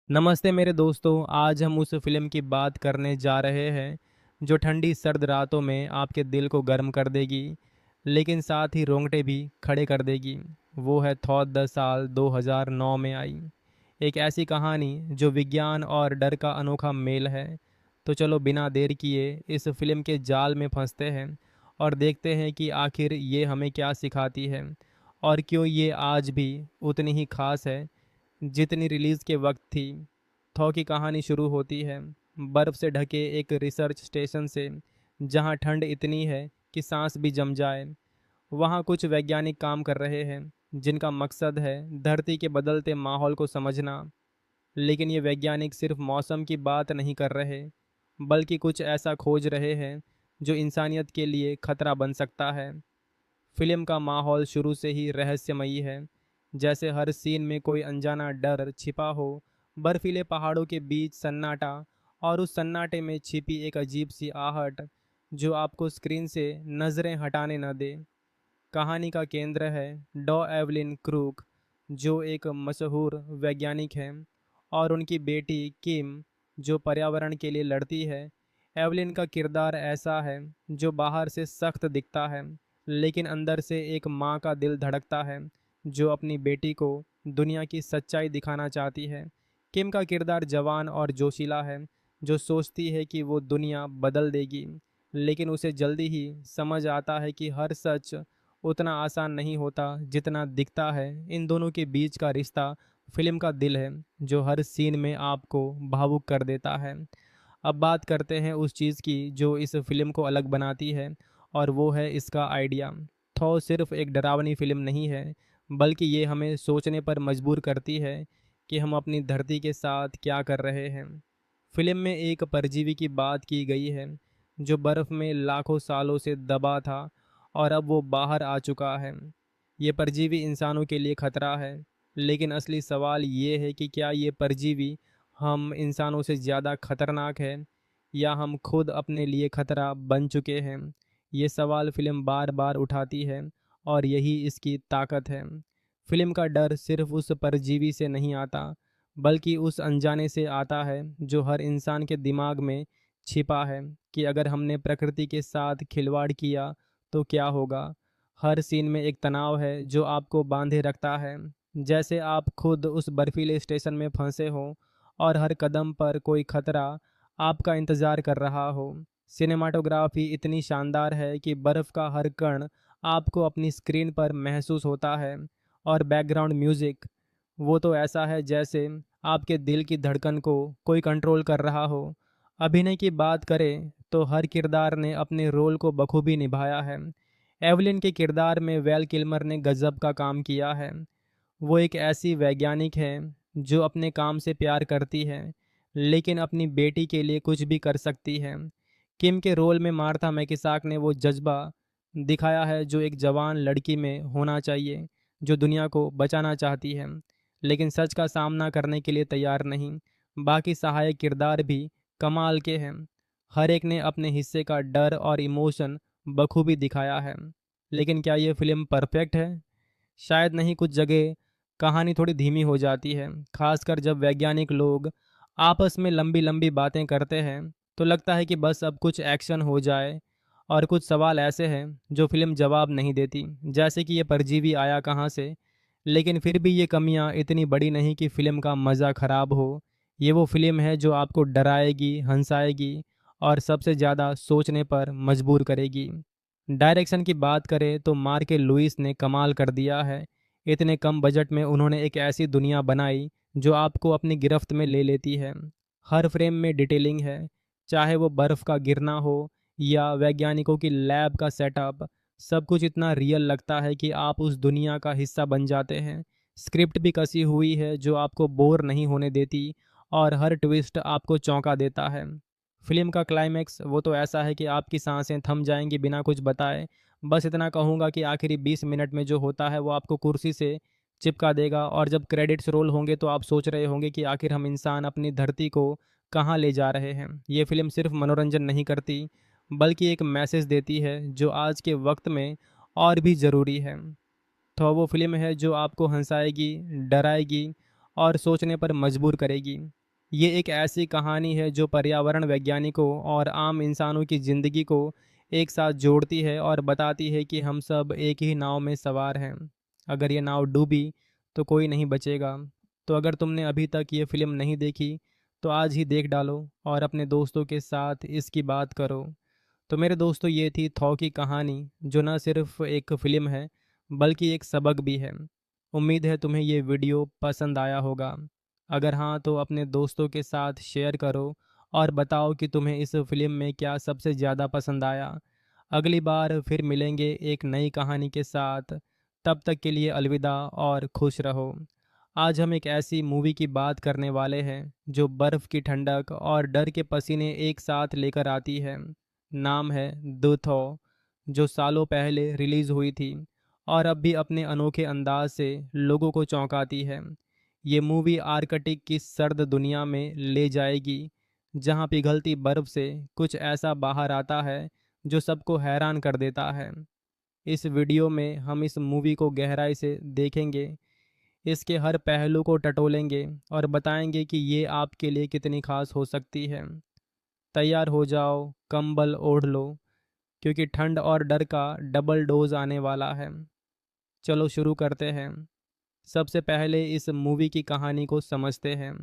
S2: नमस्ते मेरे दोस्तों, आज हम उस फिल्म की बात करने जा रहे हैं जो ठंडी सर्द रातों में आपके दिल को गर्म कर देगी, लेकिन साथ ही रोंगटे भी खड़े कर देगी। वो है थॉर द साल 2009 में आई, एक ऐसी कहानी जो विज्ञान और डर का अनोखा मेल है। तो चलो बिना देर किए इस फिल्म के जाल में फंसते हैं और देखते हैं कि आखिर ये हमें क्या सिखाती है और क्यों ये आज भी उतनी ही खास है जितनी रिलीज़ के वक्त थी। थॉ की कहानी शुरू होती है बर्फ़ से ढके एक रिसर्च स्टेशन से, जहाँ ठंड इतनी है कि सांस भी जम जाए। वहाँ कुछ वैज्ञानिक काम कर रहे हैं जिनका मकसद है धरती के बदलते माहौल को समझना। लेकिन ये वैज्ञानिक सिर्फ मौसम की बात नहीं कर रहे, बल्कि कुछ ऐसा खोज रहे हैं जो इंसानियत के लिए खतरा बन सकता है। फिल्म का माहौल शुरू से ही रहस्यमयी है, जैसे हर सीन में कोई अनजाना डर छिपा हो। बर्फीले पहाड़ों के बीच सन्नाटा, और उस सन्नाटे में छिपी एक अजीब सी आहट जो आपको स्क्रीन से नज़रें हटाने न दे। कहानी का केंद्र है डॉ एवलिन क्रूक, जो एक मशहूर वैज्ञानिक हैं, और उनकी बेटी किम, जो पर्यावरण के लिए लड़ती है। एवलिन का किरदार ऐसा है जो बाहर से सख्त दिखता है, लेकिन अंदर से एक माँ का दिल धड़कता है जो अपनी बेटी को दुनिया की सच्चाई दिखाना चाहती है। किम का किरदार जवान और जोशीला है, जो सोचती है कि वो दुनिया बदल देगी, लेकिन उसे जल्दी ही समझ आता है कि हर सच उतना आसान नहीं होता जितना दिखता है। इन दोनों के बीच का रिश्ता फिल्म का दिल है, जो हर सीन में आपको भावुक कर देता है। अब बात करते हैं उस चीज़ की जो इस फिल्म को अलग बनाती है, और वो है इसका आइडिया। थॉर सिर्फ एक डरावनी फिल्म नहीं है, बल्कि ये हमें सोचने पर मजबूर करती है कि हम अपनी धरती के साथ क्या कर रहे हैं। फिल्म में एक परजीवी की बात की गई है जो बर्फ़ में लाखों सालों से दबा था और अब वो बाहर आ चुका है। ये परजीवी इंसानों के लिए खतरा है, लेकिन असली सवाल ये है कि क्या ये परजीवी हम इंसानों से ज़्यादा खतरनाक है, या हम खुद अपने लिए खतरा बन चुके हैं। ये सवाल फिल्म बार बार उठाती है, और यही इसकी ताकत है। फिल्म का डर सिर्फ उस परजीवी से नहीं आता, बल्कि उस अनजाने से आता है जो हर इंसान के दिमाग में छिपा है, कि अगर हमने प्रकृति के साथ खिलवाड़ किया तो क्या होगा। हर सीन में एक तनाव है जो आपको बांधे रखता है, जैसे आप खुद उस बर्फीले स्टेशन में फंसे हो और हर कदम पर कोई खतरा आपका इंतज़ार कर रहा हो। सिनेमाटोग्राफी इतनी शानदार है कि बर्फ़ का हर कण आपको अपनी स्क्रीन पर महसूस होता है, और बैकग्राउंड म्यूज़िक, वो तो ऐसा है जैसे आपके दिल की धड़कन को कोई कंट्रोल कर रहा हो। अभिनय की बात करें तो हर किरदार ने अपने रोल को बखूबी निभाया है। एवलिन के किरदार में वेल किल्मर ने गजब का काम किया है। वो एक ऐसी वैज्ञानिक है जो अपने काम से प्यार करती है, लेकिन अपनी बेटी के लिए कुछ भी कर सकती है। किम के रोल में मार्था मैकिसाक ने वो जज्बा दिखाया है जो एक जवान लड़की में होना चाहिए, जो दुनिया को बचाना चाहती है, लेकिन सच का सामना करने के लिए तैयार नहीं। बाकी सहायक किरदार भी कमाल के हैं। हर एक ने अपने हिस्से का डर और इमोशन बखूबी दिखाया है। लेकिन क्या ये फिल्म परफेक्ट है? शायद नहीं। कुछ जगह कहानी थोड़ी धीमी हो जाती है, खासकर जब वैज्ञानिक लोग आपस में लंबी लंबी बातें करते हैं तो लगता है कि बस अब कुछ एक्शन हो जाए। और कुछ सवाल ऐसे हैं जो फिल्म जवाब नहीं देती, जैसे कि ये परजीवी आया कहाँ से। लेकिन फिर भी ये कमियां इतनी बड़ी नहीं कि फ़िल्म का मज़ा ख़राब हो। ये वो फिल्म है जो आपको डराएगी, हंसाएगी और सबसे ज़्यादा सोचने पर मजबूर करेगी। डायरेक्शन की बात करें तो मार्क लुइस ने कमाल कर दिया है। इतने कम बजट में उन्होंने एक ऐसी दुनिया बनाई जो आपको अपनी गिरफ्त में ले लेती है। हर फ्रेम में डिटेलिंग है, चाहे वो बर्फ़ का गिरना हो या वैज्ञानिकों की लैब का सेटअप। सब कुछ इतना रियल लगता है कि आप उस दुनिया का हिस्सा बन जाते हैं। स्क्रिप्ट भी कसी हुई है जो आपको बोर नहीं होने देती और हर ट्विस्ट आपको चौंका देता है। फिल्म का क्लाइमैक्स वो तो ऐसा है कि आपकी सांसें थम जाएंगी बिना कुछ बताए। बस इतना कहूँगा कि आखिरी 20 मिनट में जो होता है वो आपको कुर्सी से चिपका देगा, और जब क्रेडिट्स रोल होंगे तो आप सोच रहे होंगे कि आखिर हम इंसान अपनी धरती को कहाँ ले जा रहे हैं। ये फिल्म सिर्फ मनोरंजन नहीं करती, बल्कि एक मैसेज देती है जो आज के वक्त में और भी ज़रूरी है। तो वो फिल्म है जो आपको हंसाएगी, डराएगी और सोचने पर मजबूर करेगी। ये एक ऐसी कहानी है जो पर्यावरण वैज्ञानिकों और आम इंसानों की ज़िंदगी को एक साथ जोड़ती है और बताती है कि हम सब एक ही नाव में सवार हैं। अगर ये नाव डूबी तो कोई नहीं बचेगा। तो अगर तुमने अभी तक ये फिल्म नहीं देखी तो आज ही देख डालो और अपने दोस्तों के साथ इसकी बात करो। तो मेरे दोस्तों, ये थी थॉ की कहानी, जो न सिर्फ एक फ़िल्म है बल्कि एक सबक भी है। उम्मीद है तुम्हें ये वीडियो पसंद आया होगा। अगर हाँ तो अपने दोस्तों के साथ शेयर करो और बताओ कि तुम्हें इस फिल्म में क्या सबसे ज़्यादा पसंद आया। अगली बार फिर मिलेंगे एक नई कहानी के साथ। तब तक के लिए अलविदा और खुश रहो। आज हम एक ऐसी मूवी की बात करने वाले हैं जो बर्फ़ की ठंडक और डर के पसीने एक साथ लेकर आती है। नाम है द थॉ, जो सालों पहले रिलीज़ हुई थी और अब भी अपने अनोखे अंदाज से लोगों को चौंकाती है। ये मूवी आर्कटिक की सर्द दुनिया में ले जाएगी, जहां पिघलती बर्फ से कुछ ऐसा बाहर आता है जो सबको हैरान कर देता है। इस वीडियो में हम इस मूवी को गहराई से देखेंगे, इसके हर पहलू को टटोलेंगे और बताएंगे कि ये आपके लिए कितनी खास हो सकती है। तैयार हो जाओ, कंबल ओढ़ लो, क्योंकि ठंड और डर का डबल डोज आने वाला है। चलो शुरू करते हैं। सबसे पहले इस मूवी की कहानी को समझते हैं।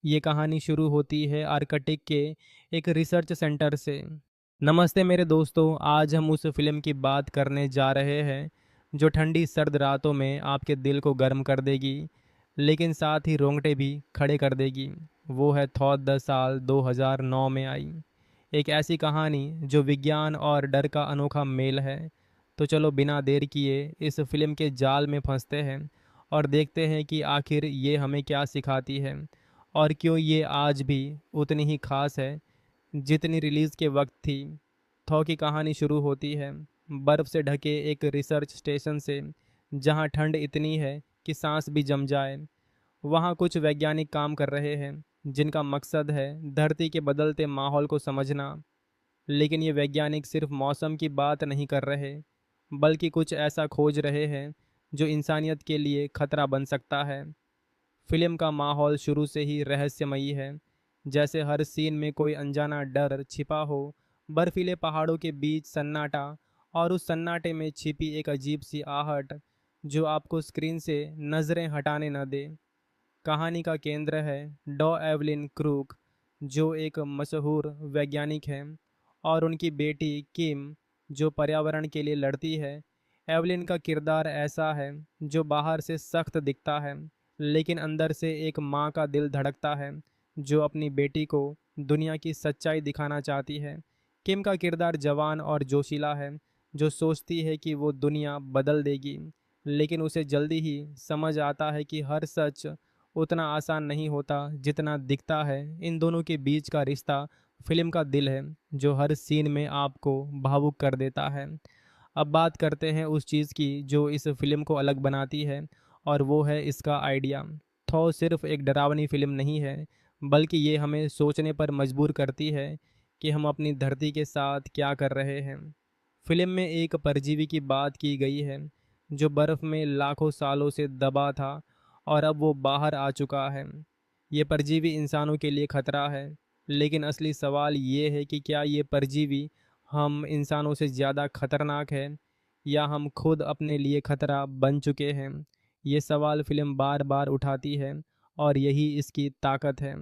S2: ये कहानी शुरू होती है आर्कटिक के एक रिसर्च सेंटर से। नमस्ते मेरे दोस्तों, आज हम उस फिल्म की बात करने जा रहे हैं जो ठंडी सर्द रातों में आपके दिल को गर्म कर देगी, लेकिन साथ ही रोंगटे भी खड़े कर देगी। वो है थॉर द साल 2009 में आई, एक ऐसी कहानी जो विज्ञान और डर का अनोखा मेल है। तो चलो बिना देर किए इस फिल्म के जाल में फंसते हैं और देखते हैं कि आखिर ये हमें क्या सिखाती है और क्यों ये आज भी उतनी ही खास है जितनी रिलीज़ के वक्त थी। थॉ की कहानी शुरू होती है बर्फ़ से ढके एक रिसर्च स्टेशन से, जहां ठंड इतनी है कि सांस भी जम जाए। वहाँ कुछ वैज्ञानिक काम कर रहे हैं जिनका मकसद है धरती के बदलते माहौल को समझना। लेकिन ये वैज्ञानिक सिर्फ मौसम की बात नहीं कर रहे, बल्कि कुछ ऐसा खोज रहे हैं जो इंसानियत के लिए खतरा बन सकता है। फिल्म का माहौल शुरू से ही रहस्यमयी है, जैसे हर सीन में कोई अनजाना डर छिपा हो। बर्फीले पहाड़ों के बीच सन्नाटा, और उस सन्नाटे में छिपी एक अजीब सी आहट जो आपको स्क्रीन से नज़रें हटाने न दे। कहानी का केंद्र है डॉ एवलिन क्रूक, जो एक मशहूर वैज्ञानिक हैं, और उनकी बेटी किम, जो पर्यावरण के लिए लड़ती है। एवलिन का किरदार ऐसा है जो बाहर से सख्त दिखता है, लेकिन अंदर से एक माँ का दिल धड़कता है जो अपनी बेटी को दुनिया की सच्चाई दिखाना चाहती है। किम का किरदार जवान और जोशीला है, जो सोचती है कि वो दुनिया बदल देगी, लेकिन उसे जल्दी ही समझ आता है कि हर सच उतना आसान नहीं होता जितना दिखता है। इन दोनों के बीच का रिश्ता फिल्म का दिल है, जो हर सीन में आपको भावुक कर देता है। अब बात करते हैं उस चीज़ की जो इस फिल्म को अलग बनाती है, और वो है इसका आइडिया। थॉ सिर्फ एक डरावनी फिल्म नहीं है, बल्कि ये हमें सोचने पर मजबूर करती है कि हम अपनी धरती के साथ क्या कर रहे हैं। फिल्म में एक परजीवी की बात की गई है जो बर्फ़ में लाखों सालों से दबा था और अब वो बाहर आ चुका है। ये परजीवी इंसानों के लिए खतरा है, लेकिन असली सवाल ये है कि क्या ये परजीवी हम इंसानों से ज़्यादा खतरनाक है या हम खुद अपने लिए खतरा बन चुके हैं? ये सवाल फ़िल्म बार बार उठाती है और यही इसकी ताकत है।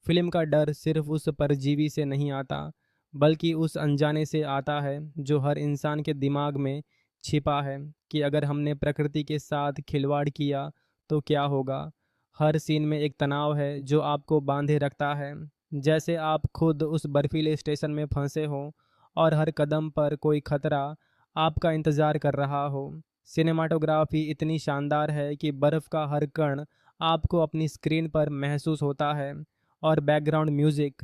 S2: फ़िल्म का डर सिर्फ उस परजीवी से नहीं आता, बल्कि उस अनजाने से आता है जो हर इंसान के दिमाग में छिपा है, कि अगर हमने प्रकृति के साथ खिलवाड़ किया तो क्या होगा। हर सीन में एक तनाव है जो आपको बांधे रखता है, जैसे आप खुद उस बर्फीले स्टेशन में फंसे हों और हर कदम पर कोई खतरा आपका इंतज़ार कर रहा हो। सिनेमाटोग्राफी इतनी शानदार है कि बर्फ़ का हर कण आपको अपनी स्क्रीन पर महसूस होता है, और बैकग्राउंड म्यूज़िक,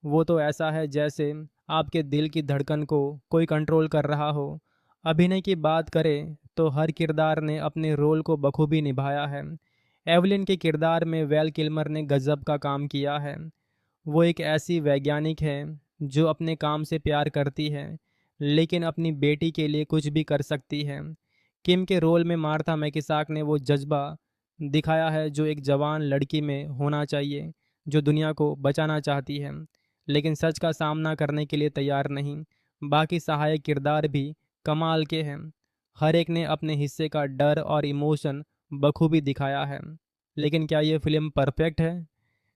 S2: वो तो ऐसा है जैसे आपके दिल की धड़कन को कोई कंट्रोल कर रहा हो। अभिनय की बात करें तो हर किरदार ने अपने रोल को बखूबी निभाया है। एवलिन के किरदार में वेल किल्मर ने गजब का काम किया है। वो एक ऐसी वैज्ञानिक है जो अपने काम से प्यार करती है, लेकिन अपनी बेटी के लिए कुछ भी कर सकती है। किम के रोल में मार्था मैकिसाक ने वो जज्बा दिखाया है जो एक जवान लड़की में होना चाहिए, जो दुनिया को बचाना चाहती है लेकिन सच का सामना करने के लिए तैयार नहीं। बाकी सहायक किरदार भी कमाल के हैं। हर एक ने अपने हिस्से का डर और इमोशन बखूबी दिखाया है। लेकिन क्या ये फिल्म परफेक्ट है?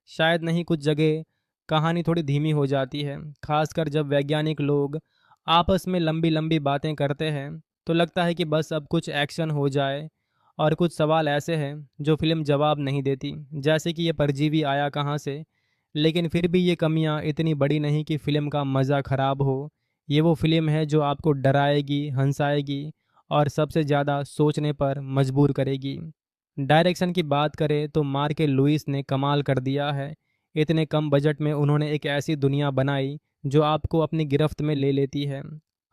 S2: शायद नहीं। कुछ जगह कहानी थोड़ी धीमी हो जाती है, खासकर जब वैज्ञानिक लोग आपस में लंबी लंबी बातें करते हैं तो लगता है कि बस अब कुछ एक्शन हो जाए। और कुछ सवाल ऐसे हैं जो फिल्म जवाब नहीं देती, जैसे कि ये परजीवी आया कहाँ से। लेकिन फिर भी ये कमियां इतनी बड़ी नहीं कि फ़िल्म का मज़ा ख़राब हो। ये वो फिल्म है जो आपको डराएगी, हंसाएगी और सबसे ज़्यादा सोचने पर मजबूर करेगी। डायरेक्शन की बात करें तो मार्के लुइस ने कमाल कर दिया है। इतने कम बजट में उन्होंने एक ऐसी दुनिया बनाई जो आपको अपनी गिरफ्त में ले लेती है।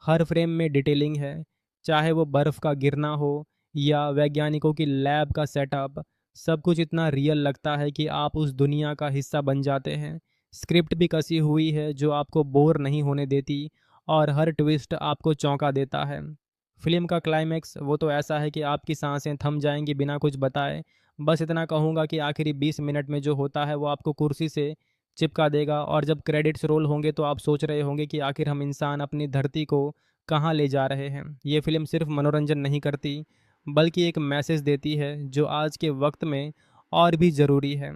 S2: हर फ्रेम में डिटेलिंग है, चाहे वो बर्फ़ का गिरना हो या वैज्ञानिकों की लैब का सेटअप। सब कुछ इतना रियल लगता है कि आप उस दुनिया का हिस्सा बन जाते हैं। स्क्रिप्ट भी कसी हुई है जो आपको बोर नहीं होने देती, और हर ट्विस्ट आपको चौंका देता है। फिल्म का क्लाइमैक्स वो तो ऐसा है कि आपकी सांसें थम जाएंगी बिना कुछ बताए। बस इतना कहूँगा कि आखिरी 20 मिनट में जो होता है वो आपको कुर्सी से चिपका देगा, और जब क्रेडिट्स रोल होंगे तो आप सोच रहे होंगे कि आखिर हम इंसान अपनी धरती को कहाँ ले जा रहे हैं। ये फिल्म सिर्फ मनोरंजन नहीं करती, बल्कि एक मैसेज देती है जो आज के वक्त में और भी ज़रूरी है।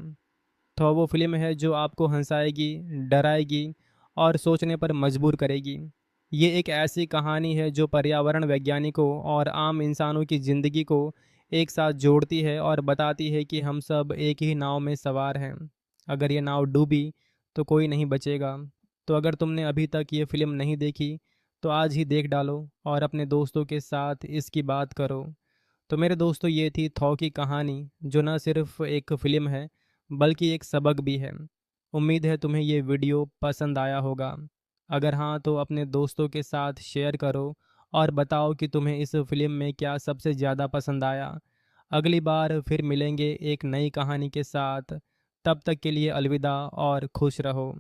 S2: तो वो फिल्म है जो आपको हंसाएगी, डराएगी और सोचने पर मजबूर करेगी। ये एक ऐसी कहानी है जो पर्यावरण वैज्ञानिकों और आम इंसानों की ज़िंदगी को एक साथ जोड़ती है और बताती है कि हम सब एक ही नाव में सवार हैं। अगर ये नाव डूबी तो कोई नहीं बचेगा। तो अगर तुमने अभी तक ये फिल्म नहीं देखी तो आज ही देख डालो और अपने दोस्तों के साथ इसकी बात करो। तो मेरे दोस्तों, ये थी थॉ की कहानी, जो न सिर्फ एक फ़िल्म है बल्कि एक सबक भी है। उम्मीद है तुम्हें ये वीडियो पसंद आया होगा। अगर हाँ तो अपने दोस्तों के साथ शेयर करो और बताओ कि तुम्हें इस फिल्म में क्या सबसे ज़्यादा पसंद आया। अगली बार फिर मिलेंगे एक नई कहानी के साथ। तब तक के लिए अलविदा और खुश रहो।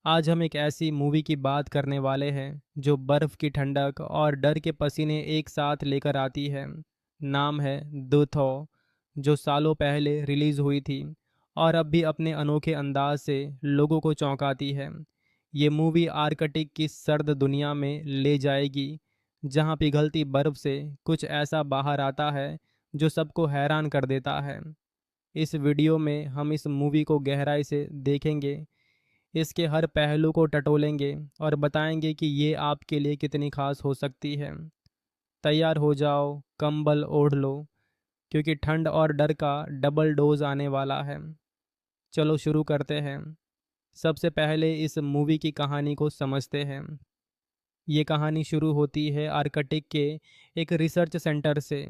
S2: आज हम एक ऐसी मूवी की बात करने वाले हैं जो बर्फ़ की ठंडक और डर के पसीने एक साथ लेकर आती है। नाम है द थॉ, जो सालों पहले रिलीज़ हुई थी और अब भी अपने अनोखे अंदाज से लोगों को चौंकाती है। ये मूवी आर्कटिक की सर्द दुनिया में ले जाएगी, जहाँ पिघलती बर्फ़ से कुछ ऐसा बाहर आता है जो सबको हैरान कर देता है। इस वीडियो में हम इस मूवी को गहराई से देखेंगे, इसके हर पहलू को टटोलेंगे और बताएंगे कि ये आपके लिए कितनी खास हो सकती है। तैयार हो जाओ, कंबल ओढ़ लो, क्योंकि ठंड और डर का डबल डोज आने वाला है। चलो शुरू करते हैं। सबसे पहले इस मूवी की कहानी को समझते हैं। ये कहानी शुरू होती है आर्कटिक के एक रिसर्च सेंटर से,